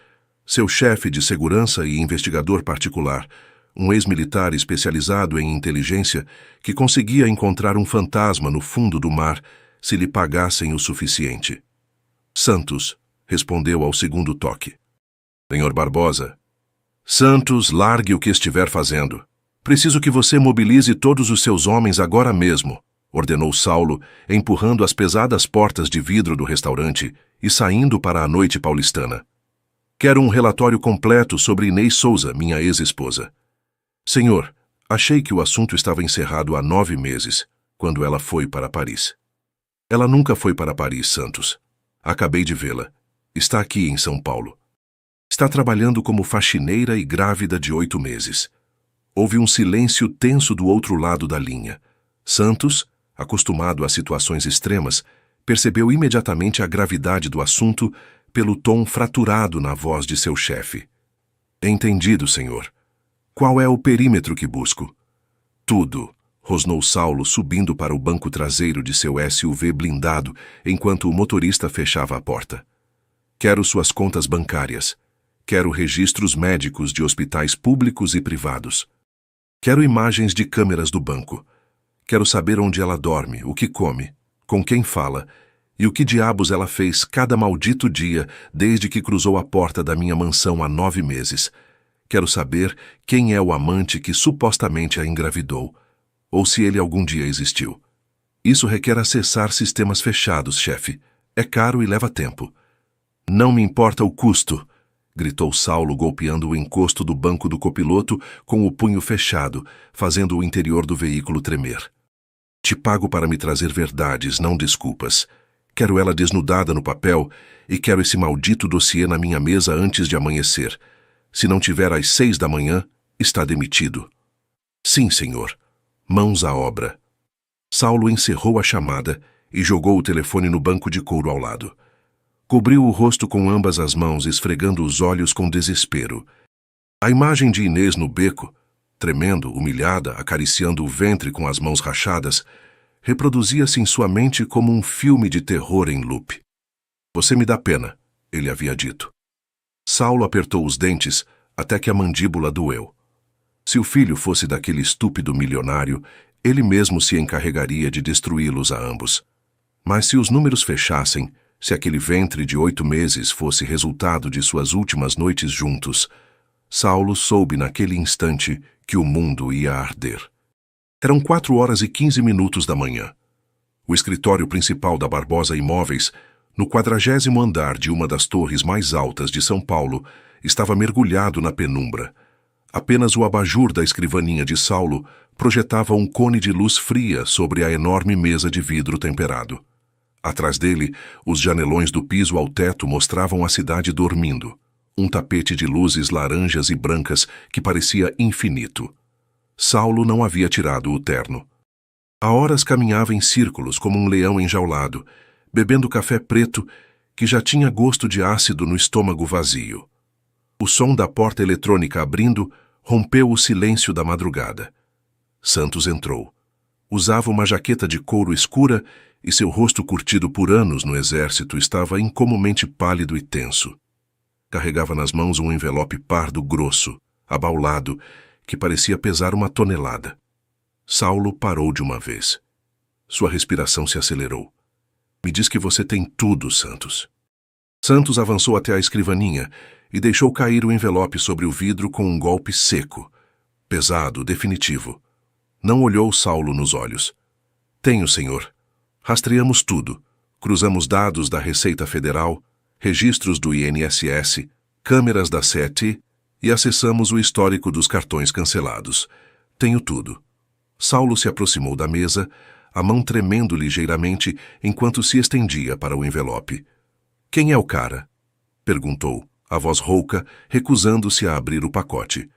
seu chefe de segurança e investigador particular, um ex-militar especializado em inteligência que conseguia encontrar um fantasma no fundo do mar se lhe pagassem o suficiente. Santos, respondeu ao segundo toque. Senhor Barbosa. Santos, largue o que estiver fazendo. Preciso que você mobilize todos os seus homens agora mesmo, ordenou Saulo, empurrando as pesadas portas de vidro do restaurante e saindo para a noite paulistana. Quero um relatório completo sobre Inês Souza, minha ex-esposa. Senhor, Achei que o assunto estava encerrado há 9 meses, quando ela foi para Paris. Ela nunca foi para Paris, Santos. Acabei de vê-la. Está aqui em São Paulo. Está trabalhando como faxineira e grávida de 8 meses. Houve um silêncio tenso do outro lado da linha. Santos, acostumado a situações extremas, percebeu imediatamente a gravidade do assunto pelo tom fraturado na voz de seu chefe. Entendido, senhor. Qual é o perímetro que busco? Tudo, rosnou Saulo subindo para o banco traseiro de seu SUV blindado enquanto o motorista fechava a porta. Quero suas contas bancárias. Quero registros médicos de hospitais públicos e privados. Quero imagens de câmeras do banco. Quero saber onde ela dorme, o que come, com quem fala e o que diabos ela fez cada maldito dia desde que cruzou a porta da minha mansão há 9 meses. Quero saber quem é o amante que supostamente a engravidou, ou se ele algum dia existiu. Isso requer acessar sistemas fechados, chefe. É caro e leva tempo. Não me importa o custo, gritou Saulo golpeando o encosto do banco do copiloto com o punho fechado, fazendo o interior do veículo tremer. Te pago para me trazer verdades, não desculpas. Quero ela desnudada no papel e quero esse maldito dossiê na minha mesa antes de amanhecer. Se não tiver às 6 da manhã, está demitido. Sim, senhor. Mãos à obra. Saulo encerrou a chamada e jogou o telefone no banco de couro ao lado. Cobriu o rosto com ambas as mãos, esfregando os olhos com desespero. A imagem de Inês no beco, tremendo, humilhada, acariciando o ventre com as mãos rachadas, reproduzia-se em sua mente como um filme de terror em loop. Você me dá pena, ele havia dito. Saulo apertou os dentes até que a mandíbula doeu. Se o filho fosse daquele estúpido milionário, ele mesmo se encarregaria de destruí-los a ambos. Mas se os números fechassem, se aquele ventre de 8 meses fosse resultado de suas últimas noites juntos, Saulo soube naquele instante que o mundo ia arder. Eram 4h15 da manhã. O escritório principal da Barbosa Imóveis, no 40º andar de uma das torres mais altas de São Paulo, estava mergulhado na penumbra. Apenas o abajur da escrivaninha de Saulo projetava um cone de luz fria sobre a enorme mesa de vidro temperado. Atrás dele, os janelões do piso ao teto mostravam a cidade dormindo, um tapete de luzes laranjas e brancas que parecia infinito. Saulo não havia tirado o terno. Há horas caminhava em círculos como um leão enjaulado, bebendo café preto que já tinha gosto de ácido no estômago vazio. O som da porta eletrônica abrindo rompeu o silêncio da madrugada. Santos entrou. Usava uma jaqueta de couro escura e seu rosto curtido por anos no exército estava incomumente pálido e tenso. Carregava nas mãos um envelope pardo grosso, abaulado, que parecia pesar 1 tonelada. Saulo parou de uma vez. Sua respiração se acelerou. Me diz que você tem tudo, Santos. Santos avançou até a escrivaninha e deixou cair o envelope sobre o vidro com um golpe seco, pesado, definitivo. Não olhou Saulo nos olhos. Tenho, senhor. Rastreamos tudo. Cruzamos dados da Receita Federal, registros do INSS, câmeras da CET e acessamos o histórico dos cartões cancelados. Tenho tudo. Saulo se aproximou da mesa, a mão tremendo ligeiramente enquanto se estendia para o envelope. Quem é o cara? Perguntou, a voz rouca, recusando-se a abrir o pacote.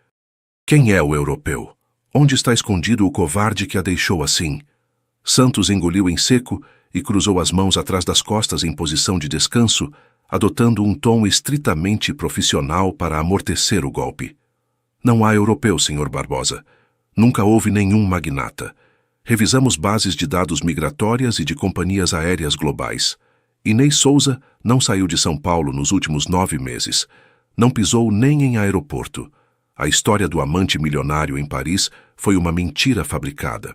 Quem é o europeu? Onde está escondido o covarde que a deixou assim? Santos engoliu em seco e cruzou as mãos atrás das costas em posição de descanso, adotando um tom estritamente profissional para amortecer o golpe. Não há europeu, Sr. Barbosa. Nunca houve nenhum magnata. Revisamos bases de dados migratórias e de companhias aéreas globais. Inês Souza não saiu de São Paulo nos últimos 9 meses. Não pisou nem em aeroporto. A história do amante milionário em Paris foi uma mentira fabricada.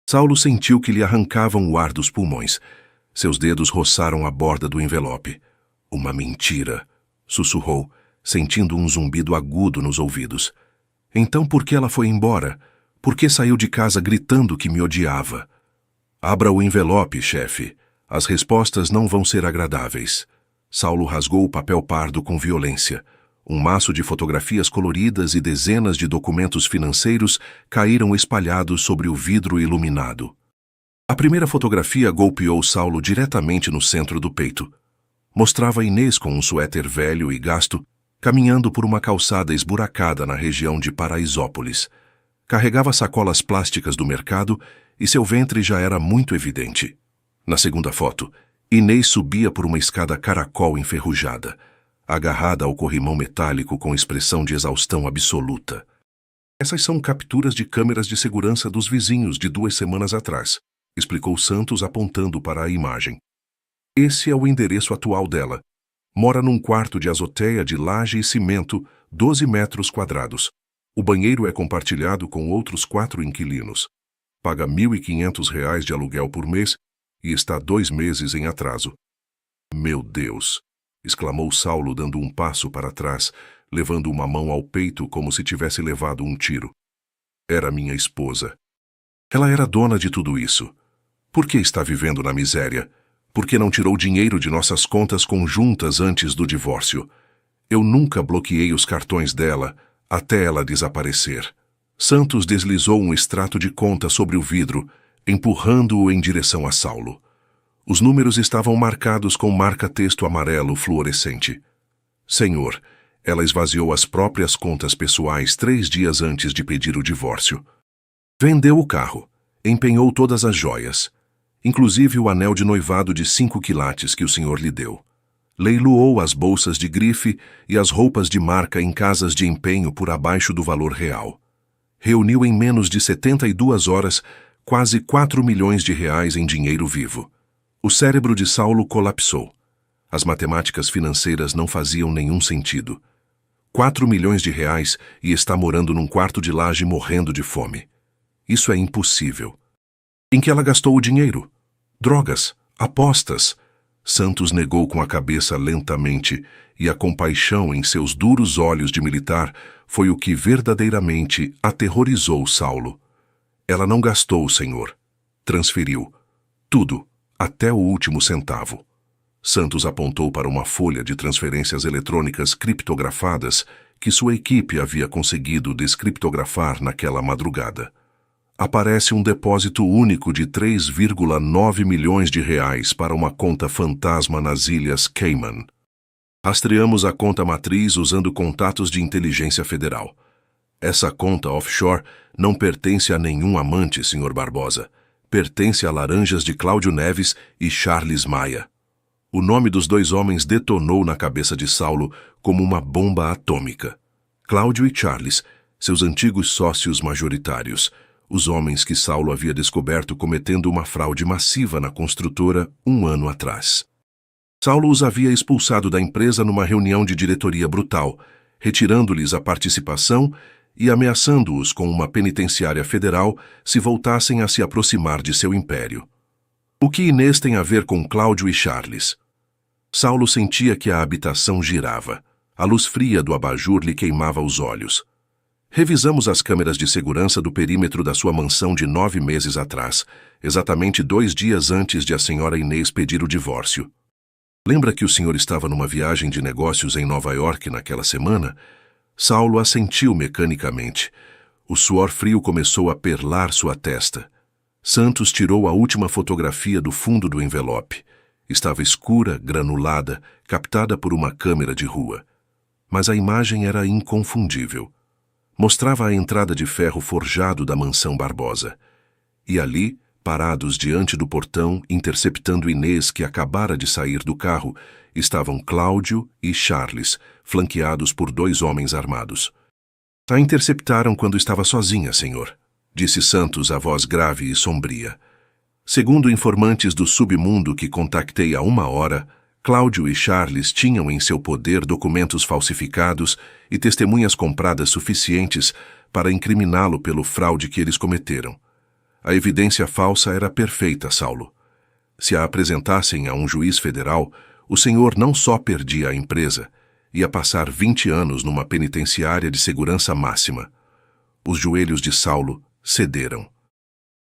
Saulo sentiu que lhe arrancavam o ar dos pulmões. Seus dedos roçaram a borda do envelope. Uma mentira, sussurrou, sentindo um zumbido agudo nos ouvidos. Então por que ela foi embora? Por que saiu de casa gritando que me odiava? Abra o envelope, chefe. As respostas não vão ser agradáveis. Saulo rasgou o papel pardo com violência. Um maço de fotografias coloridas e dezenas de documentos financeiros caíram espalhados sobre o vidro iluminado. A primeira fotografia golpeou Saulo diretamente no centro do peito. Mostrava Inês com um suéter velho e gasto, caminhando por uma calçada esburacada na região de Paraisópolis. Carregava sacolas plásticas do mercado e seu ventre já era muito evidente. Na segunda foto, Inês subia por uma escada caracol enferrujada, agarrada ao corrimão metálico com expressão de exaustão absoluta. Essas são capturas de câmeras de segurança dos vizinhos de 2 semanas atrás, explicou Santos apontando para a imagem. Esse é o endereço atual dela. Mora num quarto de azoteia de laje e cimento, 12 metros quadrados. O banheiro é compartilhado com outros 4 inquilinos. Paga R$ 1.500 de aluguel por mês e está 2 meses em atraso. Meu Deus! Exclamou Saulo dando um passo para trás, levando uma mão ao peito como se tivesse levado um tiro. Era minha esposa. Ela era dona de tudo isso. Por que está vivendo na miséria? Por que não tirou dinheiro de nossas contas conjuntas antes do divórcio? Eu nunca bloqueei os cartões dela, até ela desaparecer. Santos deslizou um extrato de conta sobre o vidro, empurrando-o em direção a Saulo. Os números estavam marcados com marca-texto amarelo fluorescente. Senhor, ela esvaziou as próprias contas pessoais 3 dias antes de pedir o divórcio. Vendeu o carro, empenhou todas as joias, inclusive o anel de noivado de 5 quilates que o senhor lhe deu. Leiloou as bolsas de grife e as roupas de marca em casas de empenho por abaixo do valor real. Reuniu em menos de 72 horas quase R$ 4 milhões em dinheiro vivo. O cérebro de Saulo colapsou. As matemáticas financeiras não faziam nenhum sentido. R$ 4 milhões e está morando num quarto de laje morrendo de fome. Isso é impossível. Em que ela gastou o dinheiro? Drogas, apostas. Santos negou com a cabeça lentamente, e a compaixão em seus duros olhos de militar foi o que verdadeiramente aterrorizou Saulo. Ela não gastou, senhor. Transferiu. Tudo, até o último centavo. Santos apontou para uma folha de transferências eletrônicas criptografadas que sua equipe havia conseguido descriptografar naquela madrugada. Aparece um depósito único de 3,9 milhões de reais para uma conta fantasma nas Ilhas Cayman. Rastreamos a conta matriz usando contatos de inteligência federal. Essa conta offshore não pertence a nenhum amante, Sr. Barbosa. Pertence a laranjas de Cláudio Neves e Charles Maia. O nome dos 2 homens detonou na cabeça de Saulo como uma bomba atômica. Cláudio e Charles, seus antigos sócios majoritários, os homens que Saulo havia descoberto cometendo uma fraude massiva na construtora 1 ano atrás. Saulo os havia expulsado da empresa numa reunião de diretoria brutal, retirando-lhes a participação e ameaçando-os com uma penitenciária federal se voltassem a se aproximar de seu império. O que Inês tem a ver com Cláudio e Charles? Saulo sentia que a habitação girava. A luz fria do abajur lhe queimava os olhos. Revisamos as câmeras de segurança do perímetro da sua mansão de 9 meses atrás, exatamente 2 dias antes de a senhora Inês pedir o divórcio. Lembra que o senhor estava numa viagem de negócios em Nova York naquela semana? Saulo assentiu mecanicamente. O suor frio começou a perlar sua testa. Santos tirou a última fotografia do fundo do envelope. Estava escura, granulada, captada por uma câmera de rua. Mas a imagem era inconfundível. Mostrava a entrada de ferro forjado da mansão Barbosa. E ali, parados diante do portão, interceptando Inês, que acabara de sair do carro, estavam Cláudio e Charles, flanqueados por 2 homens armados. A interceptaram quando estava sozinha, senhor, disse Santos a voz grave e sombria. Segundo informantes do submundo que contactei há 1 hora, Cláudio e Charles tinham em seu poder documentos falsificados e testemunhas compradas suficientes para incriminá-lo pelo fraude que eles cometeram. A evidência falsa era perfeita, Saulo. Se a apresentassem a um juiz federal, o senhor não só perdia a empresa, ia passar 20 anos numa penitenciária de segurança máxima. Os joelhos de Saulo cederam.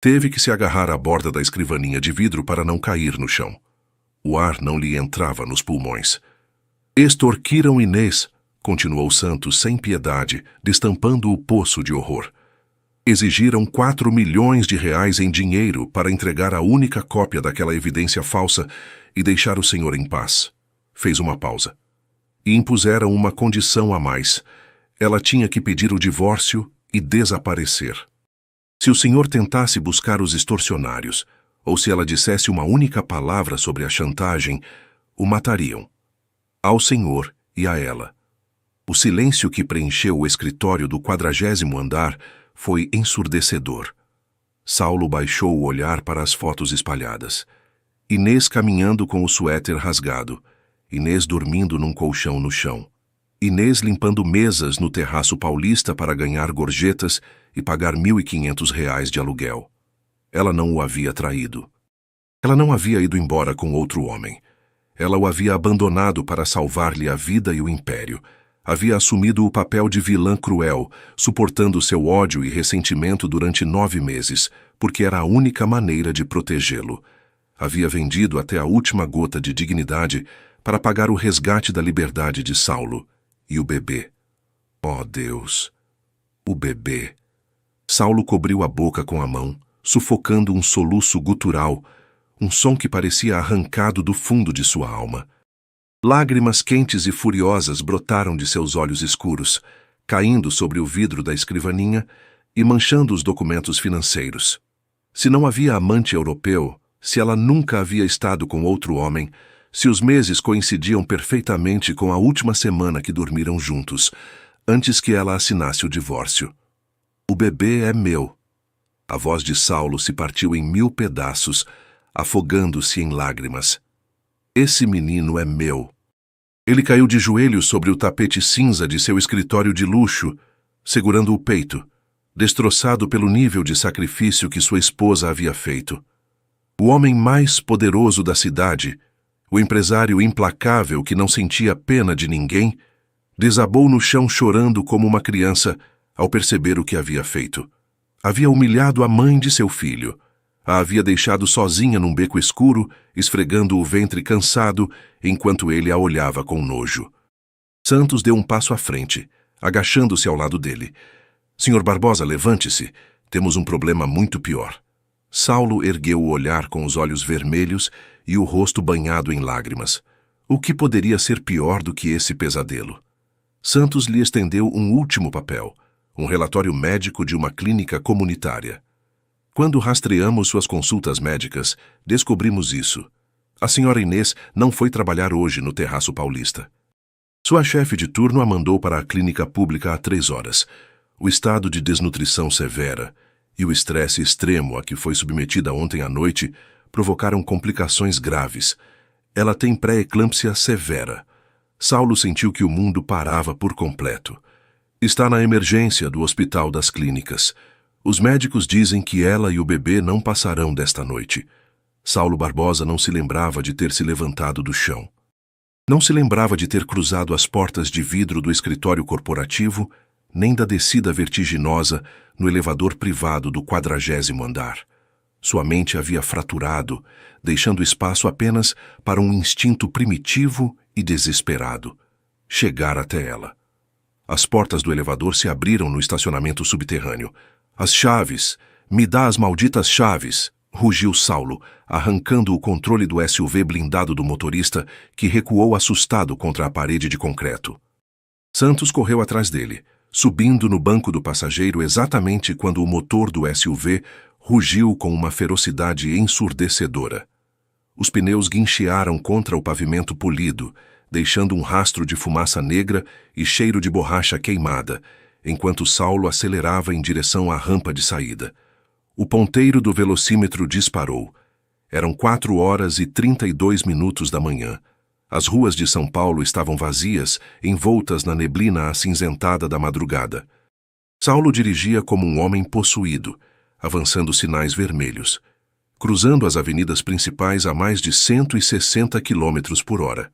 Teve que se agarrar à borda da escrivaninha de vidro para não cair no chão. O ar não lhe entrava nos pulmões. Extorquiram Inês, continuou Santos sem piedade, destampando o poço de horror. Exigiram 4 milhões de reais em dinheiro para entregar a única cópia daquela evidência falsa e deixar o senhor em paz. Fez uma pausa. E impuseram uma condição a mais. Ela tinha que pedir o divórcio e desaparecer. Se o senhor tentasse buscar os extorsionários, ou se ela dissesse uma única palavra sobre a chantagem, o matariam. Ao senhor e a ela. O silêncio que preencheu o escritório do 40º andar foi ensurdecedor. Saulo baixou o olhar para as fotos espalhadas. Inês caminhando com o suéter rasgado. Inês dormindo num colchão no chão. Inês limpando mesas no terraço paulista para ganhar gorjetas e pagar R$ 1.500 de aluguel. Ela não o havia traído. Ela não havia ido embora com outro homem. Ela o havia abandonado para salvar-lhe a vida e o império. Havia assumido o papel de vilã cruel, suportando seu ódio e ressentimento durante 9 meses, porque era a única maneira de protegê-lo. Havia vendido até a última gota de dignidade para pagar o resgate da liberdade de Saulo. E o bebê. Oh, Deus! O bebê. Saulo cobriu a boca com a mão, sufocando um soluço gutural, um som que parecia arrancado do fundo de sua alma. Lágrimas quentes e furiosas brotaram de seus olhos escuros, caindo sobre o vidro da escrivaninha e manchando os documentos financeiros. Se não havia amante europeu, se ela nunca havia estado com outro homem, se os meses coincidiam perfeitamente com a última semana que dormiram juntos, antes que ela assinasse o divórcio. O bebê é meu. A voz de Saulo se partiu em 1000 pedaços, afogando-se em lágrimas. Esse menino é meu. Ele caiu de joelhos sobre o tapete cinza de seu escritório de luxo, segurando o peito, destroçado pelo nível de sacrifício que sua esposa havia feito. O homem mais poderoso da cidade, o empresário implacável que não sentia pena de ninguém, desabou no chão chorando como uma criança ao perceber o que havia feito. Havia humilhado a mãe de seu filho. A havia deixado sozinha num beco escuro, esfregando o ventre cansado, enquanto ele a olhava com nojo. Santos deu um passo à frente, agachando-se ao lado dele. Senhor Barbosa, levante-se. Temos um problema muito pior. Saulo ergueu o olhar com os olhos vermelhos e o rosto banhado em lágrimas. O que poderia ser pior do que esse pesadelo? Santos lhe estendeu um último papel, um relatório médico de uma clínica comunitária. Quando rastreamos suas consultas médicas, descobrimos isso. A senhora Inês não foi trabalhar hoje no terraço paulista. Sua chefe de turno a mandou para a clínica pública há 3 horas. O estado de desnutrição severa e o estresse extremo a que foi submetida ontem à noite provocaram complicações graves. Ela tem pré-eclâmpsia severa. Saulo sentiu que o mundo parava por completo. Está na emergência do Hospital das Clínicas. Os médicos dizem que ela e o bebê não passarão desta noite. Saulo Barbosa não se lembrava de ter se levantado do chão. Não se lembrava de ter cruzado as portas de vidro do escritório corporativo, nem da descida vertiginosa no elevador privado do 40º andar. Sua mente havia fraturado, deixando espaço apenas para um instinto primitivo e desesperado: chegar até ela. As portas do elevador se abriram no estacionamento subterrâneo. As chaves! Me dá as malditas chaves! Rugiu Saulo, arrancando o controle do SUV blindado do motorista, que recuou assustado contra a parede de concreto. Santos correu atrás dele, subindo no banco do passageiro exatamente quando o motor do SUV rugiu com uma ferocidade ensurdecedora. Os pneus guinchearam contra o pavimento polido, deixando um rastro de fumaça negra e cheiro de borracha queimada, enquanto Saulo acelerava em direção à rampa de saída. O ponteiro do velocímetro disparou. Eram 4h32 da manhã. As ruas de São Paulo estavam vazias, envoltas na neblina acinzentada da madrugada. Saulo dirigia como um homem possuído, avançando sinais vermelhos, cruzando as avenidas principais a mais de 160 km por hora.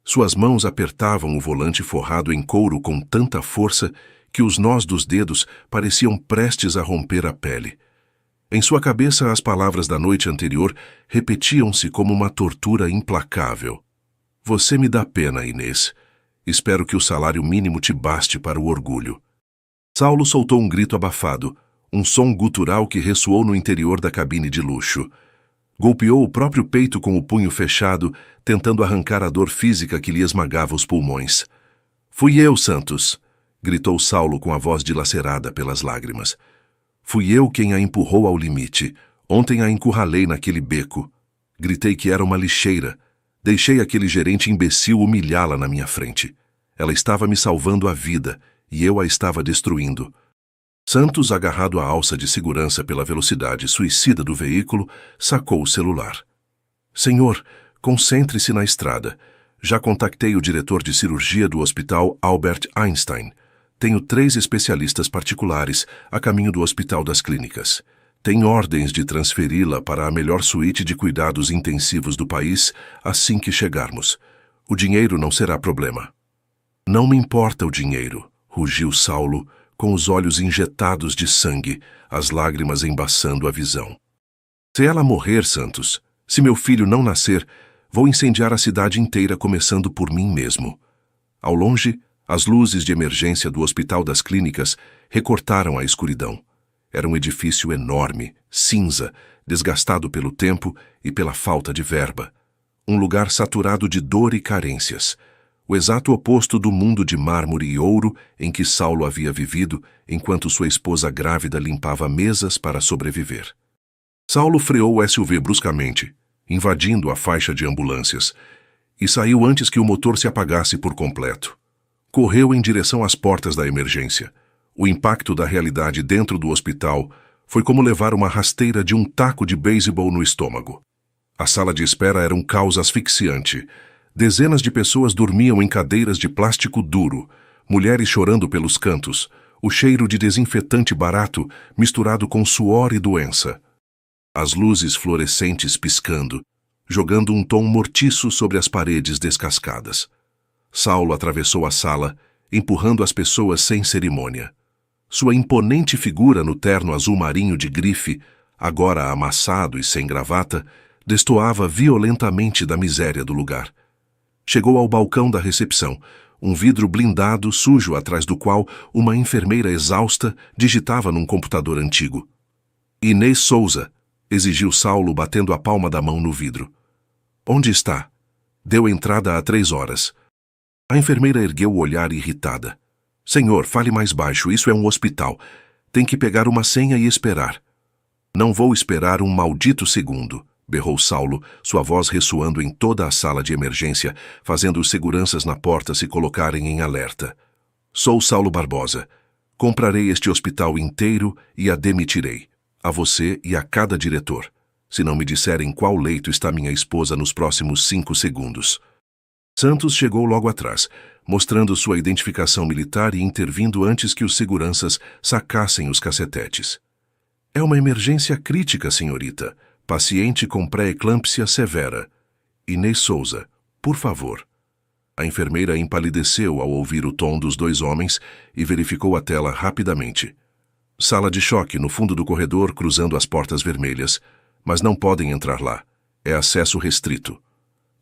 Suas mãos apertavam o volante forrado em couro com tanta força que os nós dos dedos pareciam prestes a romper a pele. Em sua cabeça, as palavras da noite anterior repetiam-se como uma tortura implacável. Você me dá pena, Inês. Espero que o salário mínimo te baste para o orgulho. Saulo soltou um grito abafado, um som gutural que ressoou no interior da cabine de luxo. Golpeou o próprio peito com o punho fechado, tentando arrancar a dor física que lhe esmagava os pulmões. Fui eu, Santos, gritou Saulo com a voz dilacerada pelas lágrimas. Fui eu quem a empurrou ao limite. Ontem a encurralei naquele beco. Gritei que era uma lixeira. Deixei aquele gerente imbecil humilhá-la na minha frente. Ela estava me salvando a vida e eu a estava destruindo. Santos, agarrado à alça de segurança pela velocidade suicida do veículo, sacou o celular. Senhor, concentre-se na estrada. Já contactei o diretor de cirurgia do Hospital Albert Einstein. Tenho 3 especialistas particulares a caminho do Hospital das Clínicas. Tem ordens de transferi-la para a melhor suíte de cuidados intensivos do país assim que chegarmos. O dinheiro não será problema. Não me importa o dinheiro, rugiu Saulo, com os olhos injetados de sangue, as lágrimas embaçando a visão. Se ela morrer, Santos, se meu filho não nascer, vou incendiar a cidade inteira, começando por mim mesmo. Ao longe, as luzes de emergência do Hospital das Clínicas recortaram a escuridão. Era um edifício enorme, cinza, desgastado pelo tempo e pela falta de verba. Um lugar saturado de dor e carências. O exato oposto do mundo de mármore e ouro em que Saulo havia vivido enquanto sua esposa grávida limpava mesas para sobreviver. Saulo freou o SUV bruscamente, invadindo a faixa de ambulâncias, e saiu antes que o motor se apagasse por completo. Correu em direção às portas da emergência. O impacto da realidade dentro do hospital foi como levar uma rasteira de um taco de beisebol no estômago. A sala de espera era um caos asfixiante. Dezenas de pessoas dormiam em cadeiras de plástico duro, mulheres chorando pelos cantos, o cheiro de desinfetante barato misturado com suor e doença. As luzes fluorescentes piscando, jogando um tom mortiço sobre as paredes descascadas. Saulo atravessou a sala, empurrando as pessoas sem cerimônia. Sua imponente figura no terno azul marinho de grife, agora amassado e sem gravata, destoava violentamente da miséria do lugar. Chegou ao balcão da recepção, um vidro blindado sujo atrás do qual uma enfermeira exausta digitava num computador antigo. Inês Souza, exigiu Saulo batendo a palma da mão no vidro. Onde está? Deu entrada há 3 horas. A enfermeira ergueu o olhar irritada. Senhor, fale mais baixo, isso é um hospital. Tem que pegar uma senha e esperar. Não vou esperar um maldito segundo, berrou Saulo, sua voz ressoando em toda a sala de emergência, fazendo os seguranças na porta se colocarem em alerta. Sou Saulo Barbosa. Comprarei este hospital inteiro e a demitirei. A você e a cada diretor, se não me disserem qual leito está minha esposa nos próximos 5 segundos. Santos chegou logo atrás, mostrando sua identificação militar e intervindo antes que os seguranças sacassem os cacetetes. É uma emergência crítica, senhorita. Paciente com pré-eclâmpsia severa. Inês Souza, por favor. A enfermeira empalideceu ao ouvir o tom dos 2 homens e verificou a tela rapidamente. Sala de choque no fundo do corredor, cruzando as portas vermelhas, mas não podem entrar lá. É acesso restrito.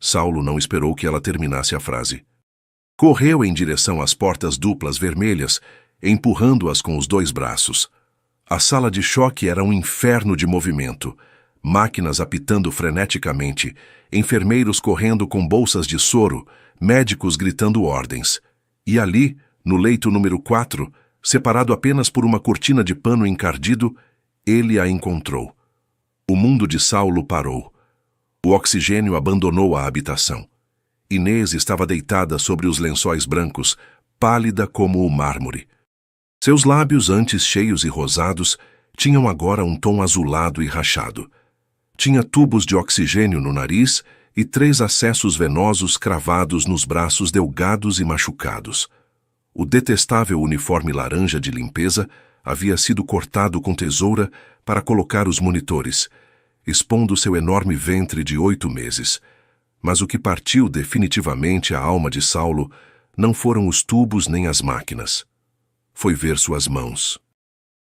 Saulo não esperou que ela terminasse a frase. Correu em direção às portas duplas vermelhas, empurrando-as com os 2 braços. A sala de choque era um inferno de movimento. Máquinas apitando freneticamente, enfermeiros correndo com bolsas de soro, médicos gritando ordens. E ali, no leito número 4, separado apenas por uma cortina de pano encardido, ele a encontrou. O mundo de Saulo parou. O oxigênio abandonou a habitação. Inês estava deitada sobre os lençóis brancos, pálida como o mármore. Seus lábios, antes cheios e rosados, tinham agora um tom azulado e rachado. Tinha tubos de oxigênio no nariz e 3 acessos venosos cravados nos braços delgados e machucados. O detestável uniforme laranja de limpeza havia sido cortado com tesoura para colocar os monitores, expondo seu enorme ventre de 8 meses. Mas o que partiu definitivamente a alma de Saulo não foram os tubos nem as máquinas. Foi ver suas mãos.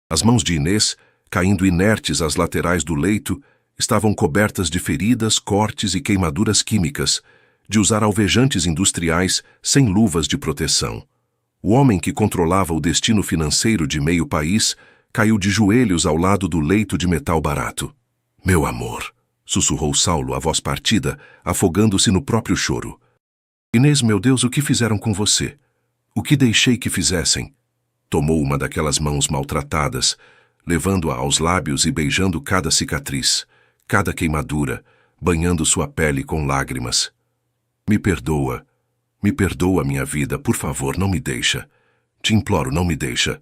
As mãos de Inês, caindo inertes às laterais do leito, estavam cobertas de feridas, cortes e queimaduras químicas, de usar alvejantes industriais sem luvas de proteção. O homem que controlava o destino financeiro de meio país caiu de joelhos ao lado do leito de metal barato. Meu amor, sussurrou Saulo, a voz partida, afogando-se no próprio choro. Inês, meu Deus, o que fizeram com você? O que deixei que fizessem? Tomou uma daquelas mãos maltratadas, levando-a aos lábios e beijando cada cicatriz, cada queimadura, banhando sua pele com lágrimas. Me perdoa, minha vida, por favor, não me deixa. Te imploro, não me deixa.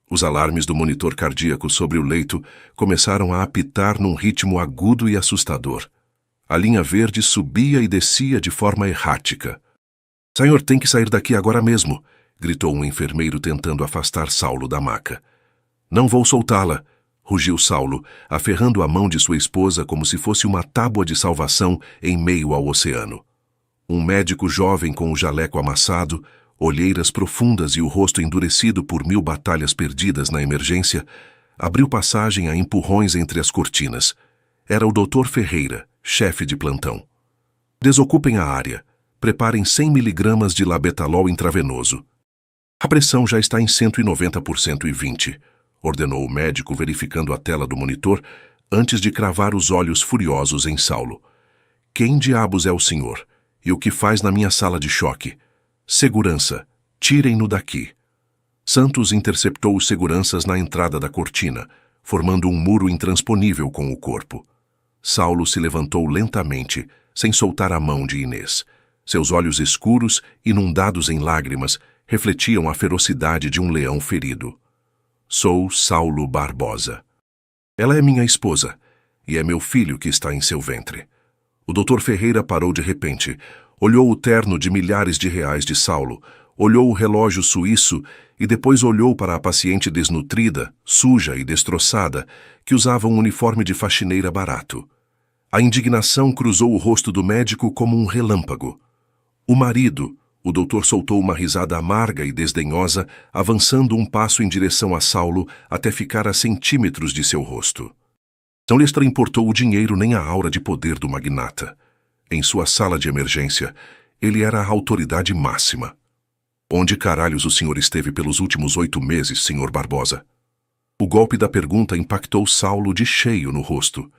Os alarmes do monitor cardíaco sobre o leito começaram a apitar num ritmo agudo e assustador. A linha verde subia e descia de forma errática. Senhor, tem que sair daqui agora mesmo, gritou um enfermeiro tentando afastar Saulo da maca. Não vou soltá-la, rugiu Saulo, aferrando a mão de sua esposa como se fosse uma tábua de salvação em meio ao oceano. Um médico jovem com o jaleco amassado, olheiras profundas e o rosto endurecido por 1000 batalhas perdidas na emergência, abriu passagem a empurrões entre as cortinas. Era o Dr. Ferreira, chefe de plantão. Desocupem a área. Preparem 100 miligramas de labetalol intravenoso. A pressão já está em 190 por 120, ordenou o médico verificando a tela do monitor antes de cravar os olhos furiosos em Saulo. Quem diabos é o senhor? E o que faz na minha sala de choque? Segurança, tirem-no daqui. Santos interceptou os seguranças na entrada da cortina, formando um muro intransponível com o corpo. Saulo se levantou lentamente, sem soltar a mão de Inês. Seus olhos escuros, inundados em lágrimas, refletiam a ferocidade de um leão ferido. Sou Saulo Barbosa. Ela é minha esposa, e é meu filho que está em seu ventre. O Dr. Ferreira parou de repente, olhou o terno de milhares de reais de Saulo, olhou o relógio suíço e depois olhou para a paciente desnutrida, suja e destroçada, que usava um uniforme de faxineira barato. A indignação cruzou o rosto do médico como um relâmpago. O marido, o doutor soltou uma risada amarga e desdenhosa, avançando um passo em direção a Saulo até ficar a centímetros de seu rosto. Não lhes importou o dinheiro nem a aura de poder do magnata. Em sua sala de emergência, ele era a autoridade máxima. Onde caralhos o senhor esteve pelos últimos 8 meses, senhor Barbosa? O golpe da pergunta impactou Saulo de cheio no rosto.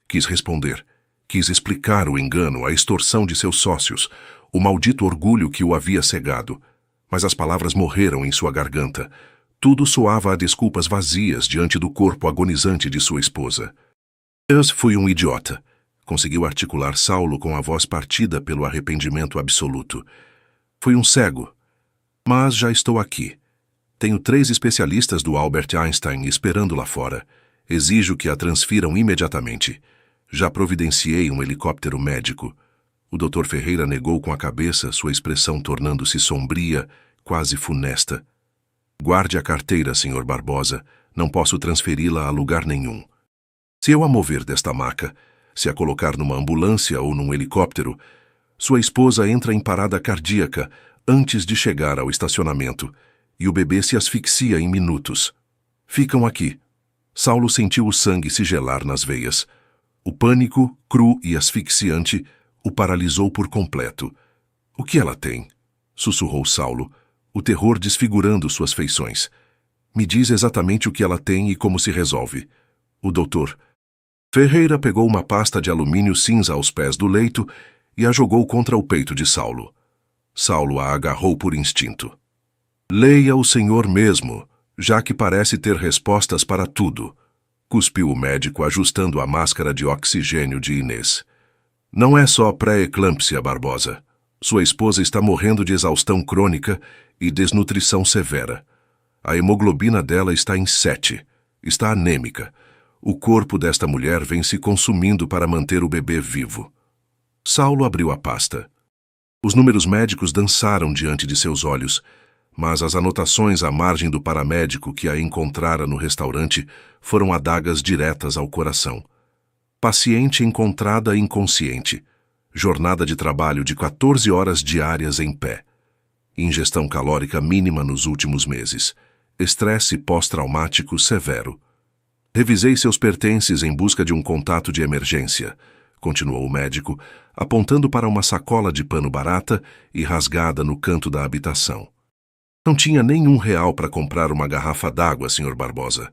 Quis responder. Quis explicar o engano, a extorsão de seus sócios, o maldito orgulho que o havia cegado. Mas as palavras morreram em sua garganta. Tudo soava a desculpas vazias diante do corpo agonizante de sua esposa. Eu fui um idiota, conseguiu articular Saulo com a voz partida pelo arrependimento absoluto. Fui um cego. Mas já estou aqui. Tenho 3 especialistas do Albert Einstein esperando lá fora. Exijo que a transfiram imediatamente. Já providenciei um helicóptero médico. O Dr. Ferreira negou com a cabeça, sua expressão tornando-se sombria, quase funesta. Guarde a carteira, Sr. Barbosa. Não posso transferi-la a lugar nenhum. Se eu a mover desta maca, se a colocar numa ambulância ou num helicóptero, sua esposa entra em parada cardíaca antes de chegar ao estacionamento e o bebê se asfixia em minutos. Ficam aqui. Saulo sentiu o sangue se gelar nas veias. O pânico, cru e asfixiante, o paralisou por completo. O que ela tem? Sussurrou Saulo, o terror desfigurando suas feições. Me diz exatamente o que ela tem e como se resolve. O doutor Ferreira pegou uma pasta de alumínio cinza aos pés do leito e a jogou contra o peito de Saulo. Saulo a agarrou por instinto. Leia o senhor mesmo, já que parece ter respostas para tudo, cuspiu o médico ajustando a máscara de oxigênio de Inês. Não é só pré-eclâmpsia, Barbosa. Sua esposa está morrendo de exaustão crônica e desnutrição severa. A hemoglobina dela está em 7. Está anêmica. O corpo desta mulher vem se consumindo para manter o bebê vivo. Saulo abriu a pasta. Os números médicos dançaram diante de seus olhos, mas as anotações à margem do paramédico que a encontrara no restaurante foram adagas diretas ao coração. Paciente encontrada inconsciente. Jornada de trabalho de 14 horas diárias em pé. Ingestão calórica mínima nos últimos meses. Estresse pós-traumático severo. Revisei seus pertences em busca de um contato de emergência. continuou o médico, apontando para uma sacola de pano barata e rasgada no canto da habitação. Não tinha nenhum real para comprar uma garrafa d'água, Sr. Barbosa.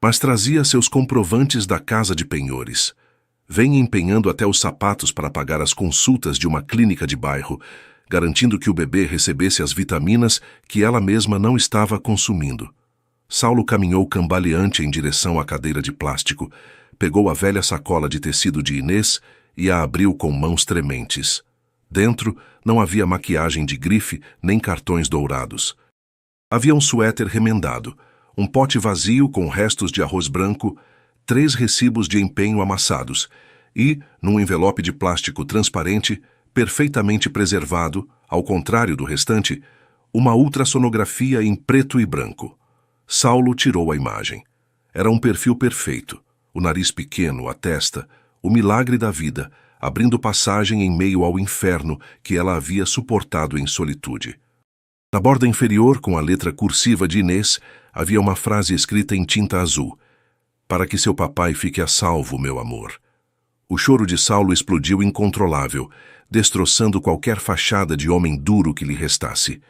Mas trazia seus comprovantes da casa de penhores. Vem empenhando até os sapatos para pagar as consultas de uma clínica de bairro, garantindo que o bebê recebesse as vitaminas que ela mesma não estava consumindo. Saulo caminhou cambaleante em direção à cadeira de plástico, pegou a velha sacola de tecido de Inês e a abriu com mãos trementes. Dentro não havia maquiagem de grife nem cartões dourados. Havia um suéter remendado, um pote vazio com restos de arroz branco, 3 recibos de empenho amassados e, num envelope de plástico transparente, perfeitamente preservado, ao contrário do restante, uma ultrassonografia em preto e branco. Saulo tirou a imagem. Era um perfil perfeito, o nariz pequeno, a testa, o milagre da vida, abrindo passagem em meio ao inferno que ela havia suportado em solitude. Na borda inferior, com a letra cursiva de Inês, havia uma frase escrita em tinta azul: "Para que seu papai fique a salvo, meu amor." O choro de Saulo explodiu incontrolável, destroçando qualquer fachada de homem duro que lhe restasse.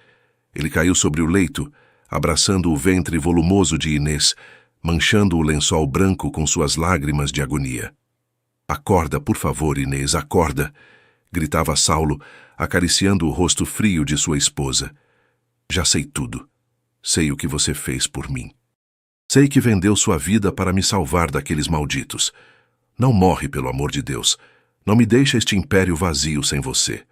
Ele caiu sobre o leito, abraçando o ventre volumoso de Inês, manchando o lençol branco com suas lágrimas de agonia. "Acorda, por favor, Inês, acorda!" gritava Saulo, acariciando o rosto frio de sua esposa. "Já sei tudo. Sei o que você fez por mim. Sei que vendeu sua vida para me salvar daqueles malditos. Não morre, pelo amor de Deus. Não me deixa este império vazio sem você."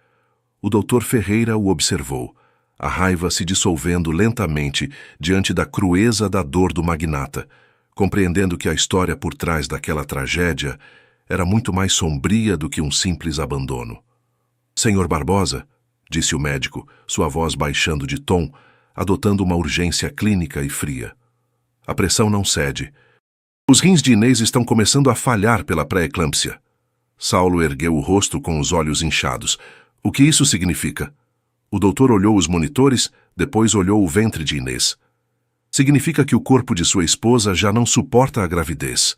O Dr. Ferreira o observou, a raiva se dissolvendo lentamente diante da crueza da dor do magnata, compreendendo que a história por trás daquela tragédia era muito mais sombria do que um simples abandono. "Senhor Barbosa", disse o médico, sua voz baixando de tom, adotando uma urgência clínica e fria. "A pressão não cede. Os rins de Inês estão começando a falhar pela pré-eclâmpsia." Saulo ergueu o rosto com os olhos inchados. "O que isso significa?" O doutor olhou os monitores, depois olhou o ventre de Inês. "Significa que o corpo de sua esposa já não suporta a gravidez.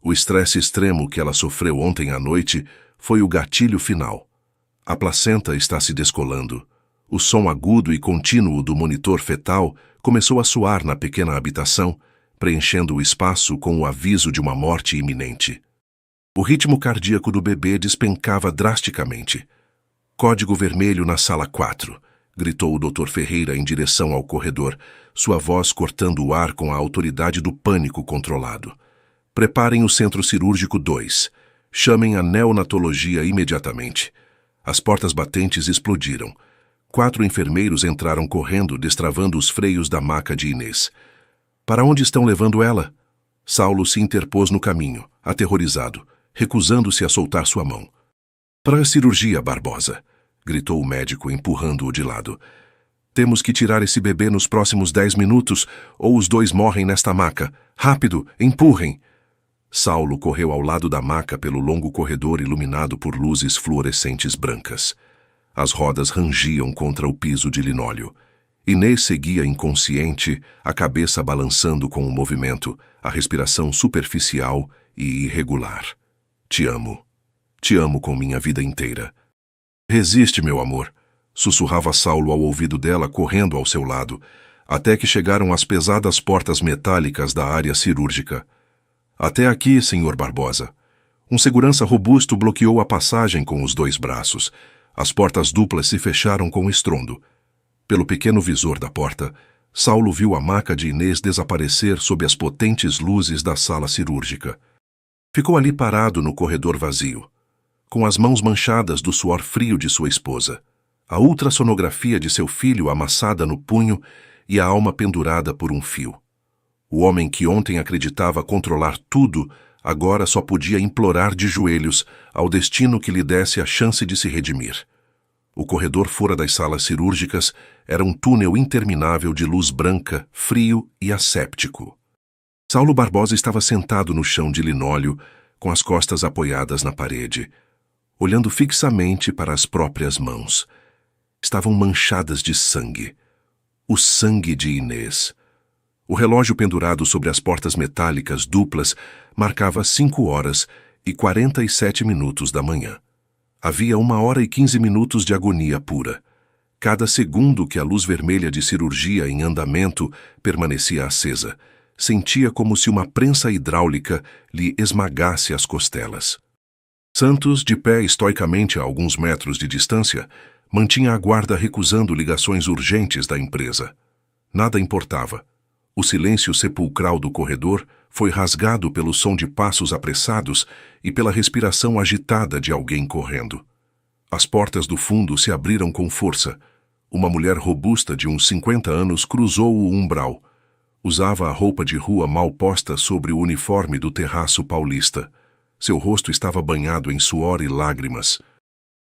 O estresse extremo que ela sofreu ontem à noite foi o gatilho final. A placenta está se descolando." O som agudo e contínuo do monitor fetal começou a soar na pequena habitação, preenchendo o espaço com o aviso de uma morte iminente. O ritmo cardíaco do bebê despencava drasticamente. "Código vermelho na sala 4, gritou o Dr. Ferreira em direção ao corredor, sua voz cortando o ar com a autoridade do pânico controlado. "Preparem o centro cirúrgico 2. Chamem a neonatologia imediatamente." As portas batentes explodiram. 4 enfermeiros entraram correndo, destravando os freios da maca de Inês. "Para onde estão levando ela?" Saulo se interpôs no caminho, aterrorizado, recusando-se a soltar sua mão. "Para a cirurgia, Barbosa", gritou o médico, empurrando-o de lado. "Temos que tirar esse bebê nos próximos 10 minutos, ou os 2 morrem nesta maca. Rápido, empurrem!" Saulo correu ao lado da maca pelo longo corredor iluminado por luzes fluorescentes brancas. As rodas rangiam contra o piso de linóleo. Inês seguia inconsciente, a cabeça balançando com o movimento, a respiração superficial e irregular. "Te amo. Te amo com minha vida inteira." "Resiste, meu amor", sussurrava Saulo ao ouvido dela, correndo ao seu lado, até que chegaram às pesadas portas metálicas da área cirúrgica. "Até aqui, Sr. Barbosa." Um segurança robusto bloqueou a passagem com os 2 braços. As portas duplas se fecharam com estrondo. Pelo pequeno visor da porta, Saulo viu a maca de Inês desaparecer sob as potentes luzes da sala cirúrgica. Ficou ali parado no corredor vazio, com as mãos manchadas do suor frio de sua esposa, a ultrassonografia de seu filho amassada no punho e a alma pendurada por um fio. O homem que ontem acreditava controlar tudo, agora só podia implorar de joelhos ao destino que lhe desse a chance de se redimir. O corredor fora das salas cirúrgicas era um túnel interminável de luz branca, frio e asséptico. Saulo Barbosa estava sentado no chão de linóleo, com as costas apoiadas na parede, olhando fixamente para as próprias mãos. Estavam manchadas de sangue. O sangue de Inês. O relógio pendurado sobre as portas metálicas duplas marcava 5 horas e 47 minutos da manhã. Havia 1 hora e 15 minutos de agonia pura. Cada segundo que a luz vermelha de cirurgia em andamento permanecia acesa, sentia como se uma prensa hidráulica lhe esmagasse as costelas. Santos, de pé estoicamente a alguns metros de distância, mantinha a guarda recusando ligações urgentes da empresa. Nada importava. O silêncio sepulcral do corredor foi rasgado pelo som de passos apressados e pela respiração agitada de alguém correndo. As portas do fundo se abriram com força. Uma mulher robusta de uns 50 anos cruzou o umbral. Usava a roupa de rua mal posta sobre o uniforme do terraço paulista. Seu rosto estava banhado em suor e lágrimas.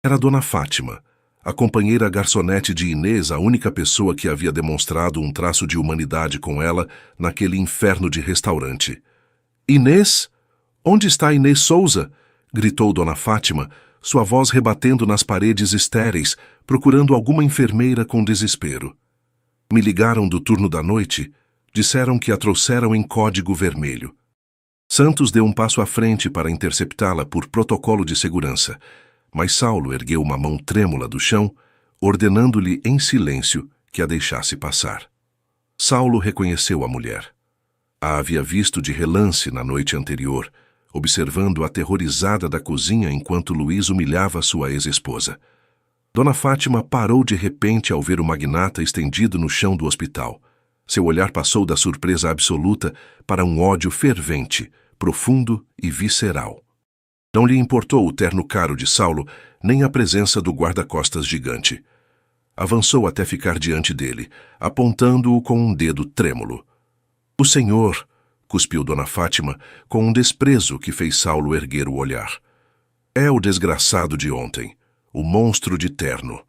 Era Dona Fátima, a companheira garçonete de Inês, a única pessoa que havia demonstrado um traço de humanidade com ela naquele inferno de restaurante. "Inês? Onde está Inês Souza?" gritou Dona Fátima, sua voz rebatendo nas paredes estéreis, procurando alguma enfermeira com desespero. "Me ligaram do turno da noite. Disseram que a trouxeram em código vermelho." Santos deu um passo à frente para interceptá-la por protocolo de segurança, mas Saulo ergueu uma mão trêmula do chão, ordenando-lhe em silêncio que a deixasse passar. Saulo reconheceu a mulher. A havia visto de relance na noite anterior, observando aterrorizada da cozinha enquanto Luiz humilhava sua ex-esposa. Dona Fátima parou de repente ao ver o magnata estendido no chão do hospital. Seu olhar passou da surpresa absoluta para um ódio fervente, profundo e visceral. Não lhe importou o terno caro de Saulo, nem a presença do guarda-costas gigante. Avançou até ficar diante dele, apontando-o com um dedo trêmulo. "O senhor", cuspiu Dona Fátima, com um desprezo que fez Saulo erguer o olhar. "É o desgraçado de ontem, o monstro de terno.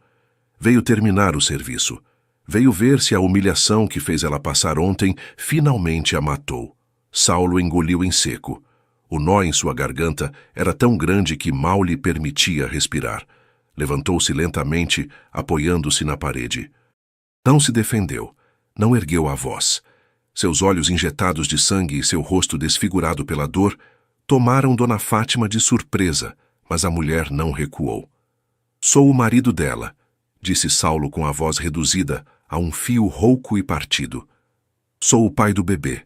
Veio terminar o serviço. Veio ver se a humilhação que fez ela passar ontem finalmente a matou." Saulo engoliu em seco. O nó em sua garganta era tão grande que mal lhe permitia respirar. Levantou-se lentamente, apoiando-se na parede. Não se defendeu, não ergueu a voz. Seus olhos injetados de sangue e seu rosto desfigurado pela dor tomaram Dona Fátima de surpresa, mas a mulher não recuou. "Sou o marido dela", disse Saulo com a voz reduzida a um fio rouco e partido. "Sou o pai do bebê."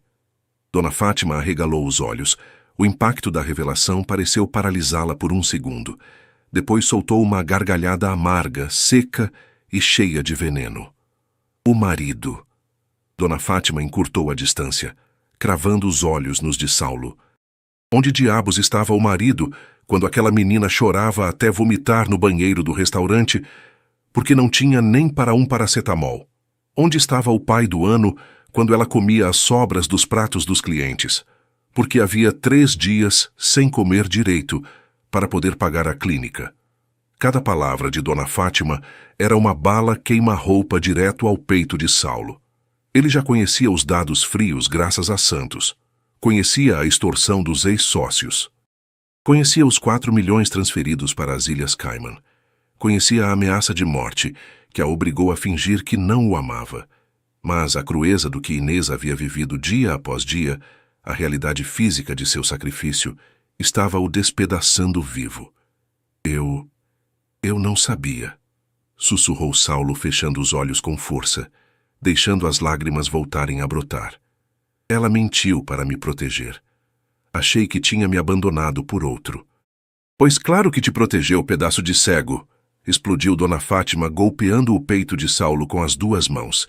Dona Fátima arregalou os olhos. O impacto da revelação pareceu paralisá-la por um segundo. Depois soltou uma gargalhada amarga, seca e cheia de veneno. "O marido." Dona Fátima encurtou a distância, cravando os olhos nos de Saulo. Onde diabos estava o marido quando aquela menina chorava até vomitar no banheiro do restaurante porque não tinha nem para um paracetamol? Onde estava o pai do ano quando ela comia as sobras dos pratos dos clientes? Porque havia 3 dias sem comer direito para poder pagar a clínica. Cada palavra de Dona Fátima era uma bala queima-roupa direto ao peito de Saulo. Ele já conhecia os dados frios graças a Santos. Conhecia a extorsão dos ex-sócios. Conhecia os 4 milhões transferidos para as Ilhas Cayman. Conhecia a ameaça de morte que a obrigou a fingir que não o amava. Mas a crueza do que Inês havia vivido dia após dia, a realidade física de seu sacrifício, estava o despedaçando vivo. Eu não sabia", sussurrou Saulo, fechando os olhos com força, deixando as lágrimas voltarem a brotar. "Ela mentiu para me proteger. Achei que tinha me abandonado por outro." "Pois claro que te protegeu, pedaço de cego!" explodiu Dona Fátima, golpeando o peito de Saulo com as 2 mãos.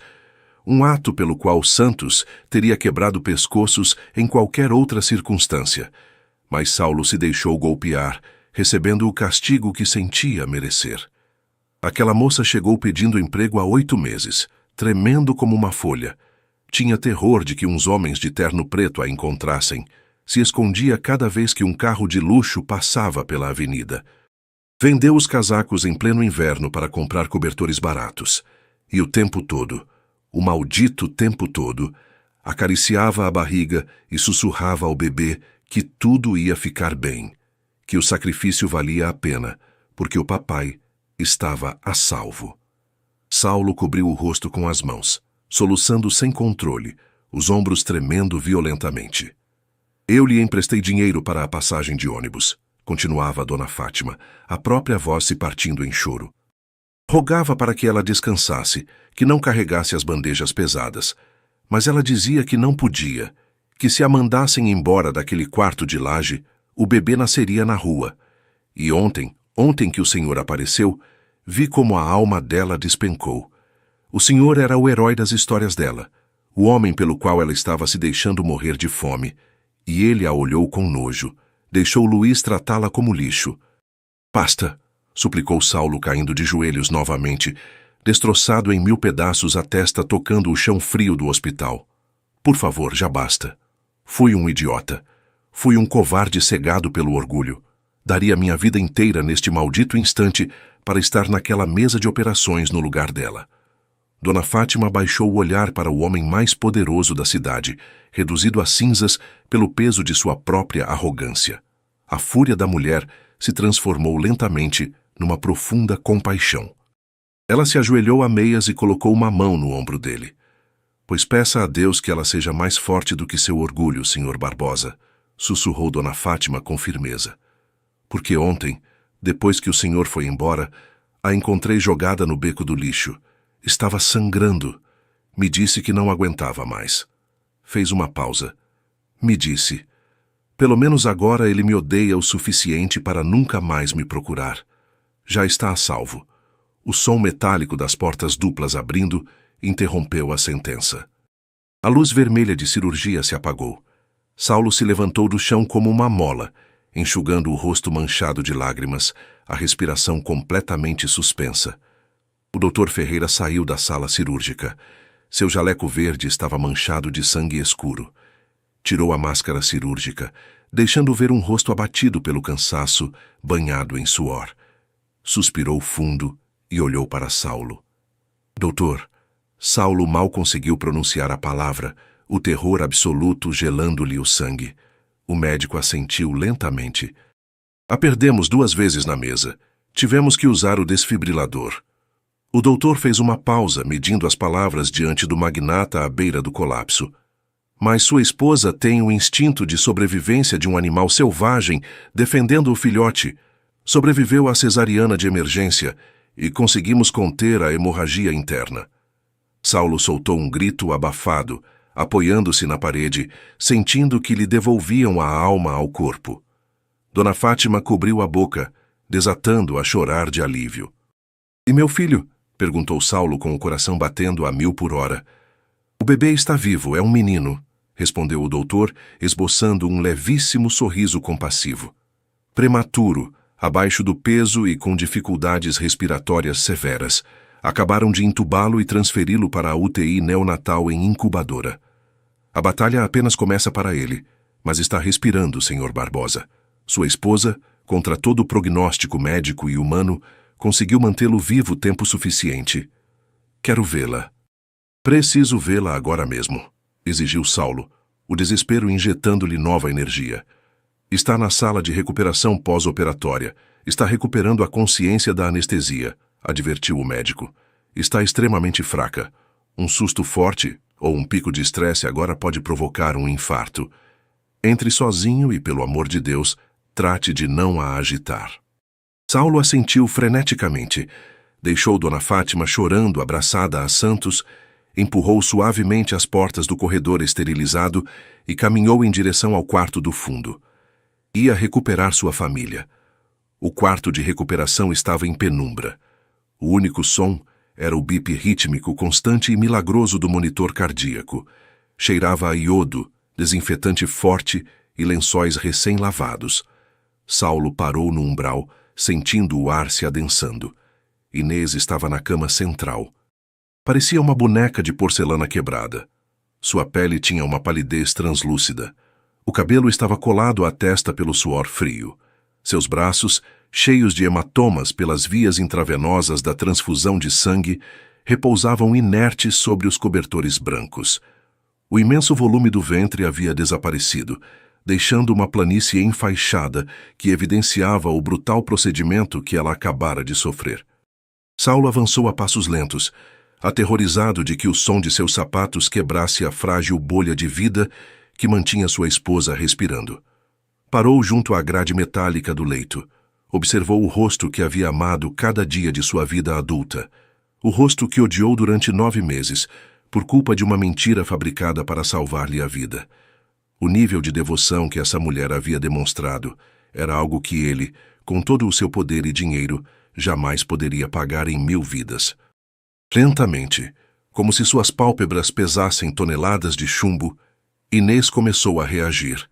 Um ato pelo qual Santos teria quebrado pescoços em qualquer outra circunstância. Mas Saulo se deixou golpear, recebendo o castigo que sentia merecer. Aquela moça chegou pedindo emprego há 8 meses, tremendo como uma folha. Tinha terror de que uns homens de terno preto a encontrassem. Se escondia cada vez que um carro de luxo passava pela avenida. Vendeu os casacos em pleno inverno para comprar cobertores baratos. E o tempo todo, o maldito tempo todo, acariciava a barriga e sussurrava ao bebê que tudo ia ficar bem, que o sacrifício valia a pena, porque o papai estava a salvo. Saulo cobriu o rosto com as mãos, soluçando sem controle, os ombros tremendo violentamente. Eu lhe emprestei dinheiro para a passagem de ônibus, continuava a dona Fátima, a própria voz se partindo em choro. Rogava para que ela descansasse, que não carregasse as bandejas pesadas, mas ela dizia que não podia, que se a mandassem embora daquele quarto de laje, o bebê nasceria na rua. E ontem que o senhor apareceu, vi como a alma dela despencou. O senhor era o herói das histórias dela, o homem pelo qual ela estava se deixando morrer de fome, e ele a olhou com nojo, deixou Luiz tratá-la como lixo. Basta, suplicou Saulo caindo de joelhos novamente, destroçado em 1000 pedaços a testa tocando o chão frio do hospital. Por favor, já basta. Fui um idiota. Fui um covarde cegado pelo orgulho. Daria minha vida inteira neste maldito instante para estar naquela mesa de operações no lugar dela. Dona Fátima baixou o olhar para o homem mais poderoso da cidade, reduzido a cinzas pelo peso de sua própria arrogância. A fúria da mulher se transformou lentamente numa profunda compaixão. Ela se ajoelhou a meias e colocou uma mão no ombro dele. Pois peça a Deus que ela seja mais forte do que seu orgulho, Sr. Barbosa, sussurrou Dona Fátima com firmeza. Porque ontem, depois que o senhor foi embora, a encontrei jogada no beco do lixo. Estava sangrando. Me disse que não aguentava mais. Fez uma pausa. Me disse: pelo menos agora ele me odeia o suficiente para nunca mais me procurar. Já está a salvo. O som metálico das portas duplas abrindo interrompeu a sentença. A luz vermelha de cirurgia se apagou. Saulo se levantou do chão como uma mola, enxugando o rosto manchado de lágrimas, a respiração completamente suspensa. O Dr. Ferreira saiu da sala cirúrgica. Seu jaleco verde estava manchado de sangue escuro. Tirou a máscara cirúrgica, deixando ver um rosto abatido pelo cansaço, banhado em suor. Suspirou fundo e olhou para Saulo. Doutor, Saulo mal conseguiu pronunciar a palavra, o terror absoluto gelando-lhe o sangue. O médico assentiu lentamente. A perdemos 2 vezes na mesa. Tivemos que usar o desfibrilador. O doutor fez uma pausa, medindo as palavras diante do magnata à beira do colapso. Mas sua esposa tem o instinto de sobrevivência de um animal selvagem, defendendo o filhote. Sobreviveu à cesariana de emergência e conseguimos conter a hemorragia interna. Saulo soltou um grito abafado, apoiando-se na parede, sentindo que lhe devolviam a alma ao corpo. Dona Fátima cobriu a boca, desatando a chorar de alívio. E meu filho? Perguntou Saulo com o coração batendo a 1000 por hora. O bebê está vivo, é um menino, respondeu o doutor, esboçando um levíssimo sorriso compassivo. Prematuro, abaixo do peso e com dificuldades respiratórias severas. Acabaram de entubá-lo e transferi-lo para a UTI neonatal em incubadora. A batalha apenas começa para ele, mas está respirando, Sr. Barbosa. Sua esposa, contra todo o prognóstico médico e humano, conseguiu mantê-lo vivo tempo suficiente. Quero vê-la. Preciso vê-la agora mesmo, exigiu Saulo, o desespero injetando-lhe nova energia. Está na sala de recuperação pós-operatória. Está recuperando a consciência da anestesia, advertiu o médico. Está extremamente fraca. Um susto forte ou um pico de estresse agora pode provocar um infarto. Entre sozinho e, pelo amor de Deus, trate de não a agitar. Saulo assentiu freneticamente. Deixou Dona Fátima chorando, abraçada a Santos, empurrou suavemente as portas do corredor esterilizado e caminhou em direção ao quarto do fundo. Ia recuperar sua família. O quarto de recuperação estava em penumbra. O único som era o bip rítmico constante e milagroso do monitor cardíaco. Cheirava a iodo, desinfetante forte e lençóis recém-lavados. Saulo parou no umbral, sentindo o ar se adensando. Inês estava na cama central. Parecia uma boneca de porcelana quebrada. Sua pele tinha uma palidez translúcida. O cabelo estava colado à testa pelo suor frio. Seus braços, cheios de hematomas pelas vias intravenosas da transfusão de sangue, repousavam inertes sobre os cobertores brancos. O imenso volume do ventre havia desaparecido, deixando uma planície enfaixada que evidenciava o brutal procedimento que ela acabara de sofrer. Saulo avançou a passos lentos, aterrorizado de que o som de seus sapatos quebrasse a frágil bolha de vida que mantinha sua esposa respirando. Parou junto à grade metálica do leito. Observou o rosto que havia amado cada dia de sua vida adulta. O rosto que odiou durante 9 meses, por culpa de uma mentira fabricada para salvar-lhe a vida. O nível de devoção que essa mulher havia demonstrado era algo que ele, com todo o seu poder e dinheiro, jamais poderia pagar em 1000 vidas. Lentamente, como se suas pálpebras pesassem toneladas de chumbo, Inês começou a reagir.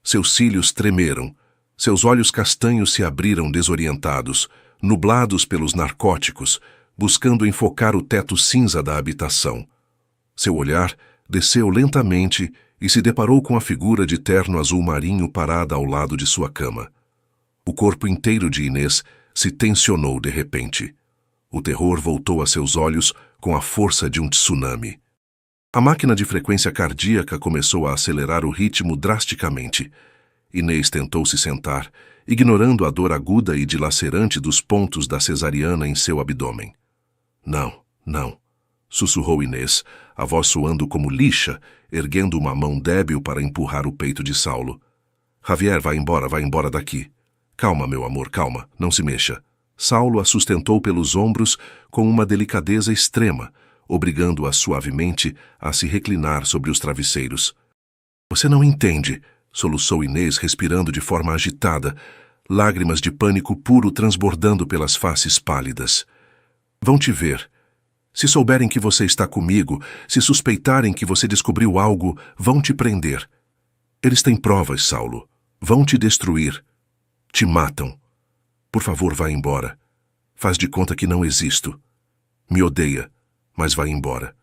Seus cílios tremeram, seus olhos castanhos se abriram desorientados, nublados pelos narcóticos, buscando enfocar o teto cinza da habitação. Seu olhar desceu lentamente e se deparou com a figura de terno azul marinho parada ao lado de sua cama. O corpo inteiro de Inês se tensionou de repente. O terror voltou a seus olhos com a força de um tsunami. A máquina de frequência cardíaca começou a acelerar o ritmo drasticamente. Inês tentou se sentar, ignorando a dor aguda e dilacerante dos pontos da cesariana em seu abdômen. Não, não, sussurrou Inês, a voz soando como lixa, erguendo uma mão débil para empurrar o peito de Saulo. Javier, vai embora daqui. Calma, meu amor, calma, não se mexa. Saulo a sustentou pelos ombros com uma delicadeza extrema, obrigando-a suavemente a se reclinar sobre os travesseiros. Você não entende, soluçou Inês, respirando de forma agitada, lágrimas de pânico puro transbordando pelas faces pálidas. Vão te ver. Se souberem que você está comigo, se suspeitarem que você descobriu algo, vão te prender. Eles têm provas, Saulo. Vão te destruir. Te matam. Por favor, vá embora. Faz de conta que não existo. Me odeia, mas vá embora.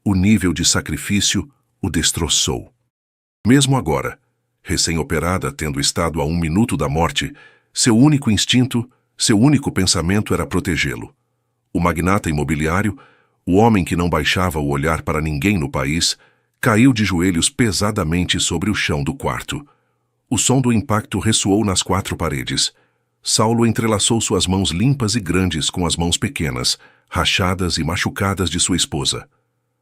O nível de sacrifício o destroçou. Mesmo agora, recém-operada, tendo estado a 1 minuto da morte, seu único instinto, seu único pensamento era protegê-lo. O magnata imobiliário, o homem que não baixava o olhar para ninguém no país, caiu de joelhos pesadamente sobre o chão do quarto. O som do impacto ressoou nas 4 paredes. Saulo entrelaçou suas mãos limpas e grandes com as mãos pequenas, rachadas e machucadas de sua esposa.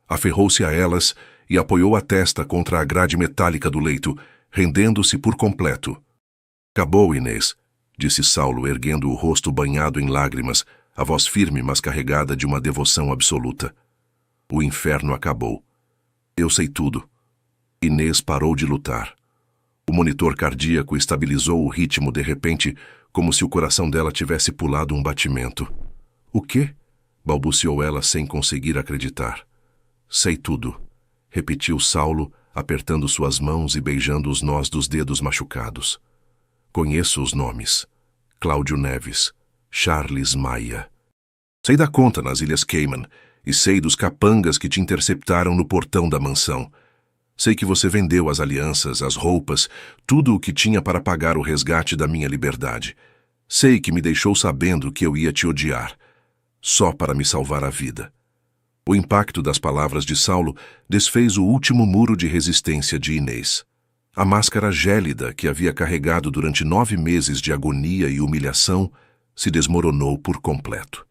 Aferrou-se a elas e apoiou a testa contra a grade metálica do leito, rendendo-se por completo. Acabou, Inês, disse Saulo, erguendo o rosto banhado em lágrimas, a voz firme mas carregada de uma devoção absoluta. O inferno acabou. Eu sei tudo. Inês parou de lutar. O monitor cardíaco estabilizou o ritmo de repente, como se o coração dela tivesse pulado um batimento. O quê? Balbuciou ela sem conseguir acreditar. Sei tudo, repetiu Saulo, apertando suas mãos e beijando os nós dos dedos machucados. Conheço os nomes. Cláudio Neves, Charles Maia. Sei da conta nas Ilhas Cayman e sei dos capangas que te interceptaram no portão da mansão. Sei que você vendeu as alianças, as roupas, tudo o que tinha para pagar o resgate da minha liberdade. Sei que me deixou sabendo que eu ia te odiar, só para me salvar a vida. O impacto das palavras de Saulo desfez o último muro de resistência de Inês. A máscara gélida que havia carregado durante 9 meses de agonia e humilhação se desmoronou por completo.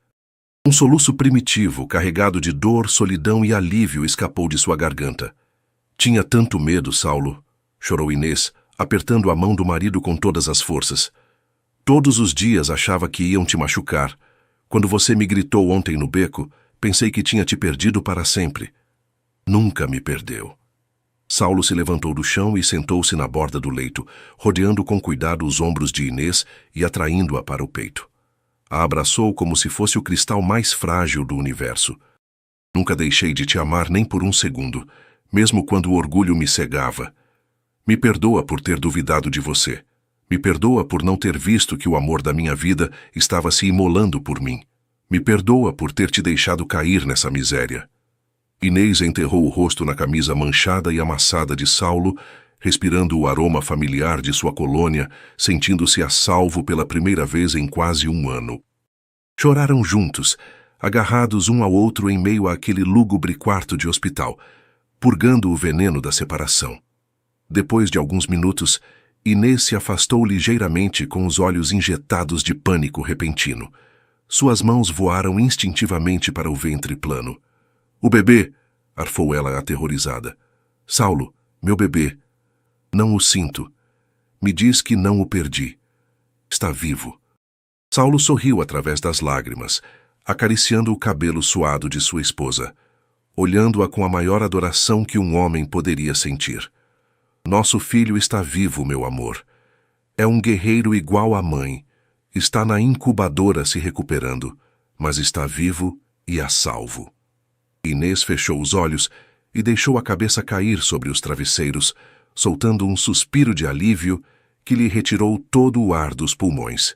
Um soluço primitivo, carregado de dor, solidão e alívio, escapou de sua garganta. Tinha tanto medo, Saulo, chorou Inês, apertando a mão do marido com todas as forças. Todos os dias achava que iam te machucar. Quando você me gritou ontem no beco, pensei que tinha te perdido para sempre. Nunca me perdeu. Saulo se levantou do chão e sentou-se na borda do leito, rodeando com cuidado os ombros de Inês e atraindo-a para o peito. A abraçou como se fosse o cristal mais frágil do universo. Nunca deixei de te amar nem por um segundo, mesmo quando o orgulho me cegava. Me perdoa por ter duvidado de você. Me perdoa por não ter visto que o amor da minha vida estava se imolando por mim. Me perdoa por ter te deixado cair nessa miséria. Inês enterrou o rosto na camisa manchada e amassada de Saulo, respirando o aroma familiar de sua colônia, sentindo-se a salvo pela primeira vez em quase 1 ano. Choraram juntos, agarrados um ao outro em meio àquele lúgubre quarto de hospital, purgando o veneno da separação. Depois de alguns minutos, Inês se afastou ligeiramente com os olhos injetados de pânico repentino. Suas mãos voaram instintivamente para o ventre plano. O bebê! Arfou ela aterrorizada. Saulo, meu bebê! Não o sinto. Me diz que não o perdi. Está vivo. Saulo sorriu através das lágrimas, acariciando o cabelo suado de sua esposa, olhando-a com a maior adoração que um homem poderia sentir. Nosso filho está vivo, meu amor. É um guerreiro igual à mãe. Está na incubadora se recuperando, mas está vivo e a salvo. Inês fechou os olhos e deixou a cabeça cair sobre os travesseiros, soltando um suspiro de alívio que lhe retirou todo o ar dos pulmões.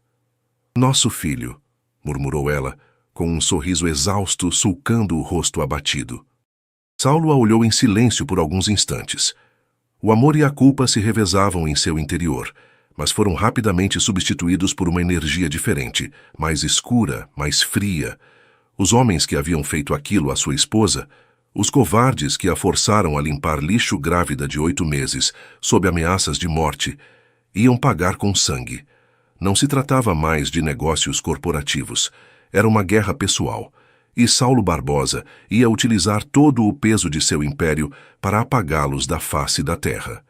Nosso filho, murmurou ela, com um sorriso exausto sulcando o rosto abatido. Saulo a olhou em silêncio por alguns instantes. O amor e a culpa se revezavam em seu interior, mas foram rapidamente substituídos por uma energia diferente, mais escura, mais fria. Os homens que haviam feito aquilo à sua esposa, os covardes que a forçaram a limpar lixo grávida de 8 meses, sob ameaças de morte, iam pagar com sangue. Não se tratava mais de negócios corporativos. Era uma guerra pessoal. E Saulo Barbosa ia utilizar todo o peso de seu império para apagá-los da face da terra.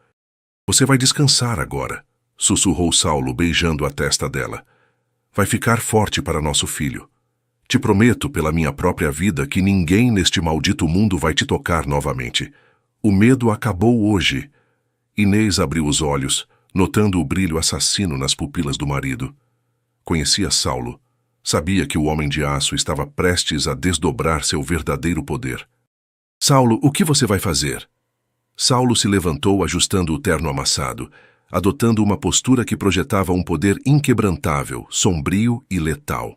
Você vai descansar agora, sussurrou Saulo, beijando a testa dela. Vai ficar forte para nosso filho. Te prometo pela minha própria vida que ninguém neste maldito mundo vai te tocar novamente. O medo acabou hoje. Inês abriu os olhos, notando o brilho assassino nas pupilas do marido. Conhecia Saulo. Sabia que o homem de aço estava prestes a desdobrar seu verdadeiro poder. Saulo, o que você vai fazer? Saulo se levantou ajustando o terno amassado, adotando uma postura que projetava um poder inquebrantável, sombrio e letal.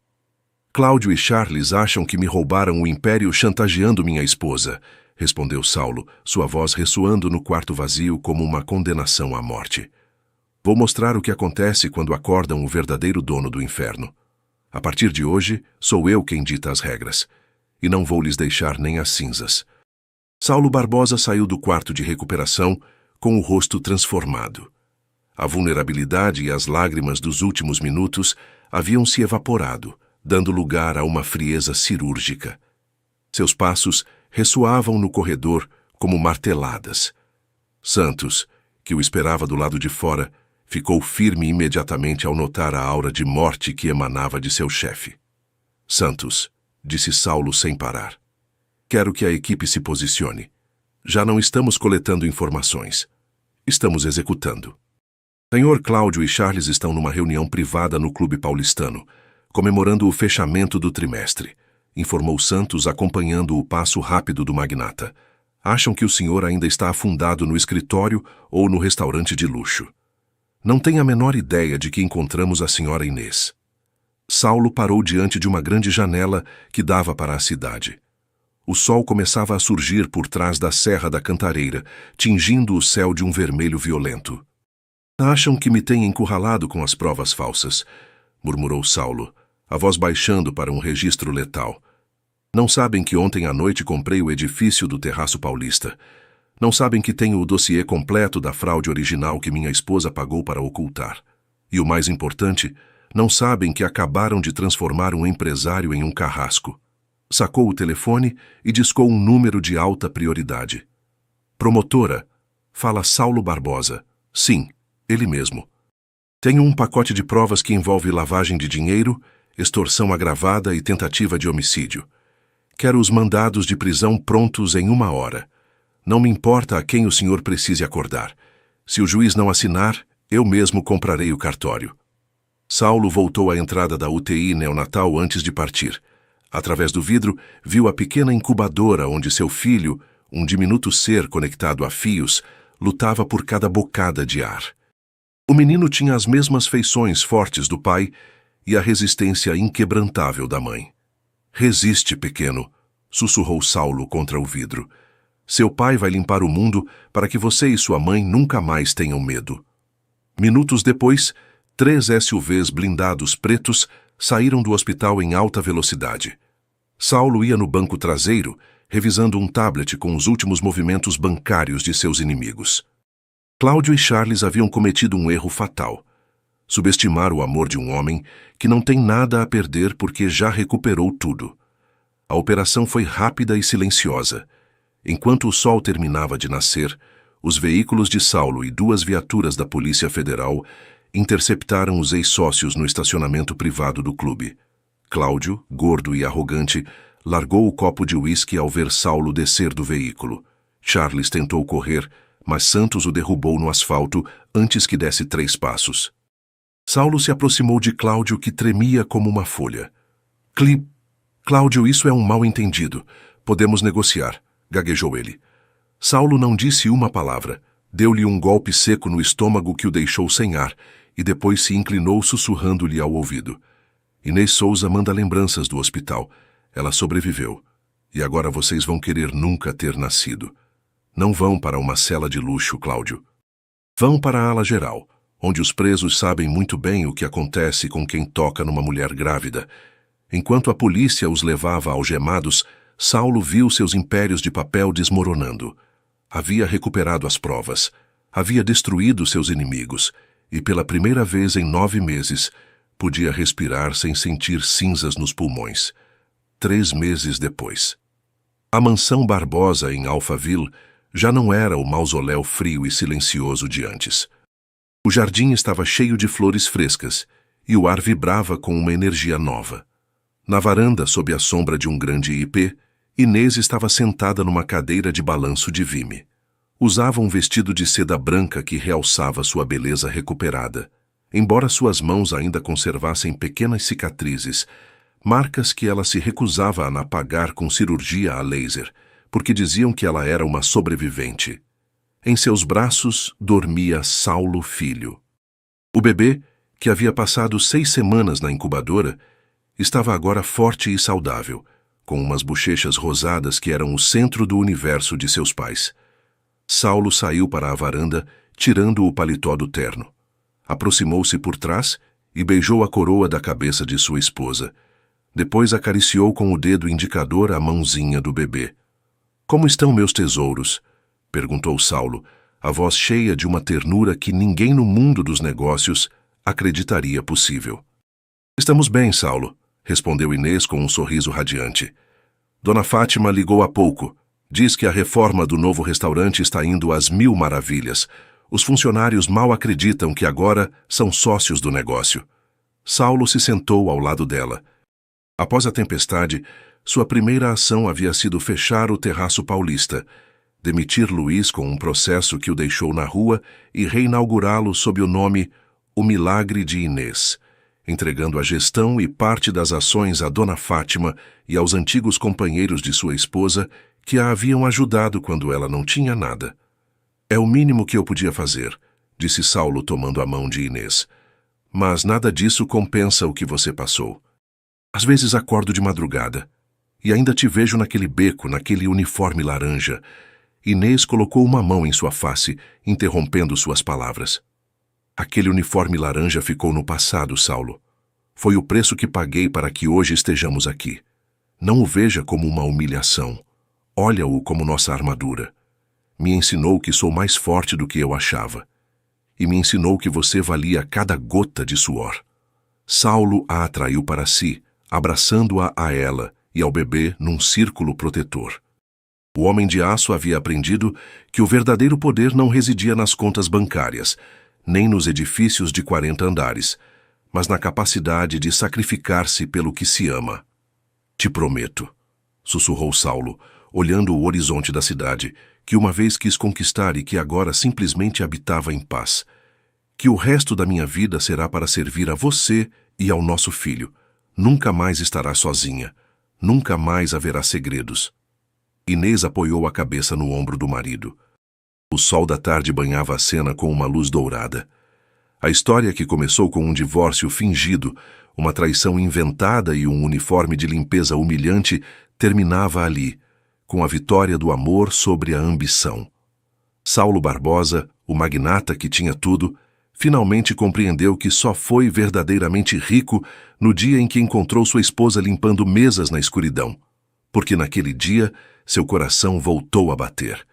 Cláudio e Charles acham que me roubaram o império chantageando minha esposa, respondeu Saulo, sua voz ressoando no quarto vazio como uma condenação à morte. Vou mostrar o que acontece quando acordam o verdadeiro dono do inferno. A partir de hoje, sou eu quem dita as regras, e não vou lhes deixar nem as cinzas. Saulo Barbosa saiu do quarto de recuperação com o rosto transformado. A vulnerabilidade e as lágrimas dos últimos minutos haviam se evaporado, dando lugar a uma frieza cirúrgica. Seus passos ressoavam no corredor como marteladas. Santos, que o esperava do lado de fora, ficou firme imediatamente ao notar a aura de morte que emanava de seu chefe. Santos, disse Saulo sem parar. Quero que a equipe se posicione. Já não estamos coletando informações. Estamos executando. Senhor Cláudio e Charles estão numa reunião privada no Clube Paulistano, comemorando o fechamento do trimestre, informou Santos acompanhando o passo rápido do magnata. Acham que o senhor ainda está afundado no escritório ou no restaurante de luxo. Não tem a menor ideia de que encontramos a senhora Inês. Saulo parou diante de uma grande janela que dava para a cidade. O sol começava a surgir por trás da Serra da Cantareira, tingindo o céu de um vermelho violento. Acham que me têm encurralado com as provas falsas, murmurou Saulo, a voz baixando para um registro letal. Não sabem que ontem à noite comprei o edifício do Terraço Paulista. Não sabem que tenho o dossiê completo da fraude original que minha esposa pagou para ocultar. E o mais importante, não sabem que acabaram de transformar um empresário em um carrasco. Sacou o telefone e discou um número de alta prioridade. Promotora, fala Saulo Barbosa. Sim, ele mesmo. Tenho um pacote de provas que envolve lavagem de dinheiro, extorsão agravada e tentativa de homicídio. Quero os mandados de prisão prontos em 1 hora. Não me importa a quem o senhor precise acordar. Se o juiz não assinar, eu mesmo comprarei o cartório. Saulo voltou à entrada da UTI neonatal antes de partir. Através do vidro, viu a pequena incubadora onde seu filho, um diminuto ser conectado a fios, lutava por cada bocada de ar. O menino tinha as mesmas feições fortes do pai e a resistência inquebrantável da mãe. Resiste, pequeno, sussurrou Saulo contra o vidro. Seu pai vai limpar o mundo para que você e sua mãe nunca mais tenham medo. Minutos depois, 3 SUVs blindados pretos saíram do hospital em alta velocidade. Saulo ia no banco traseiro, revisando um tablet com os últimos movimentos bancários de seus inimigos. Cláudio e Charles haviam cometido um erro fatal. Subestimar o amor de um homem que não tem nada a perder porque já recuperou tudo. A operação foi rápida e silenciosa. Enquanto o sol terminava de nascer, os veículos de Saulo e 2 viaturas da Polícia Federal interceptaram os ex-sócios no estacionamento privado do clube. Cláudio, gordo e arrogante, largou o copo de uísque ao ver Saulo descer do veículo. Charles tentou correr, mas Santos o derrubou no asfalto antes que desse 3 passos. Saulo se aproximou de Cláudio, que tremia como uma folha. Cláudio, isso é um mal-entendido. Podemos negociar, gaguejou ele. Saulo não disse uma palavra. Deu-lhe um golpe seco no estômago que o deixou sem ar e depois se inclinou sussurrando-lhe ao ouvido. Inês Souza manda lembranças do hospital. Ela sobreviveu. E agora vocês vão querer nunca ter nascido. Não vão para uma cela de luxo, Cláudio. Vão para a ala geral, onde os presos sabem muito bem o que acontece com quem toca numa mulher grávida. Enquanto a polícia os levava algemados, Saulo viu seus impérios de papel desmoronando. Havia recuperado as provas, havia destruído seus inimigos, e pela primeira vez em 9 meses, podia respirar sem sentir cinzas nos pulmões. 3 meses depois. A mansão Barbosa, em Alphaville, já não era o mausoléu frio e silencioso de antes. O jardim estava cheio de flores frescas, e o ar vibrava com uma energia nova. Na varanda, sob a sombra de um grande ipê, Inês estava sentada numa cadeira de balanço de vime. Usava um vestido de seda branca que realçava sua beleza recuperada, embora suas mãos ainda conservassem pequenas cicatrizes, marcas que ela se recusava a apagar com cirurgia a laser, porque diziam que ela era uma sobrevivente. Em seus braços dormia Saulo filho. O bebê, que havia passado 6 semanas na incubadora, estava agora forte e saudável, com umas bochechas rosadas que eram o centro do universo de seus pais. Saulo saiu para a varanda, tirando o paletó do terno. Aproximou-se por trás e beijou a coroa da cabeça de sua esposa. Depois acariciou com o dedo indicador a mãozinha do bebê. "Como estão meus tesouros?" perguntou Saulo, a voz cheia de uma ternura que ninguém no mundo dos negócios acreditaria possível. "Estamos bem, Saulo", respondeu Inês com um sorriso radiante. "Dona Fátima ligou há pouco. Diz que a reforma do novo restaurante está indo às 1000 maravilhas. Os funcionários mal acreditam que agora são sócios do negócio." Saulo se sentou ao lado dela. Após a tempestade, sua primeira ação havia sido fechar o Terraço Paulista, demitir Luiz com um processo que o deixou na rua e reinaugurá-lo sob o nome O Milagre de Inês, entregando a gestão e parte das ações a Dona Fátima e aos antigos companheiros de sua esposa que a haviam ajudado quando ela não tinha nada. "É o mínimo que eu podia fazer", disse Saulo tomando a mão de Inês. "Mas nada disso compensa o que você passou. Às vezes acordo de madrugada e ainda te vejo naquele beco, naquele uniforme laranja." Inês colocou uma mão em sua face, interrompendo suas palavras. "Aquele uniforme laranja ficou no passado, Saulo. Foi o preço que paguei para que hoje estejamos aqui. Não o veja como uma humilhação. Olha-o como nossa armadura. Me ensinou que sou mais forte do que eu achava. E me ensinou que você valia cada gota de suor." Saulo a atraiu para si, abraçando-a a ela e ao bebê num círculo protetor. O homem de aço havia aprendido que o verdadeiro poder não residia nas contas bancárias, nem nos edifícios de 40 andares, mas na capacidade de sacrificar-se pelo que se ama. "Te prometo", sussurrou Saulo, olhando o horizonte da cidade, que uma vez quis conquistar e que agora simplesmente habitava em paz, "que o resto da minha vida será para servir a você e ao nosso filho. Nunca mais estará sozinha. Nunca mais haverá segredos." Inês apoiou a cabeça no ombro do marido. O sol da tarde banhava a cena com uma luz dourada. A história, que começou com um divórcio fingido, uma traição inventada e um uniforme de limpeza humilhante, terminava ali, com a vitória do amor sobre a ambição. Saulo Barbosa, o magnata que tinha tudo, finalmente compreendeu que só foi verdadeiramente rico no dia em que encontrou sua esposa limpando mesas na escuridão, porque naquele dia seu coração voltou a bater.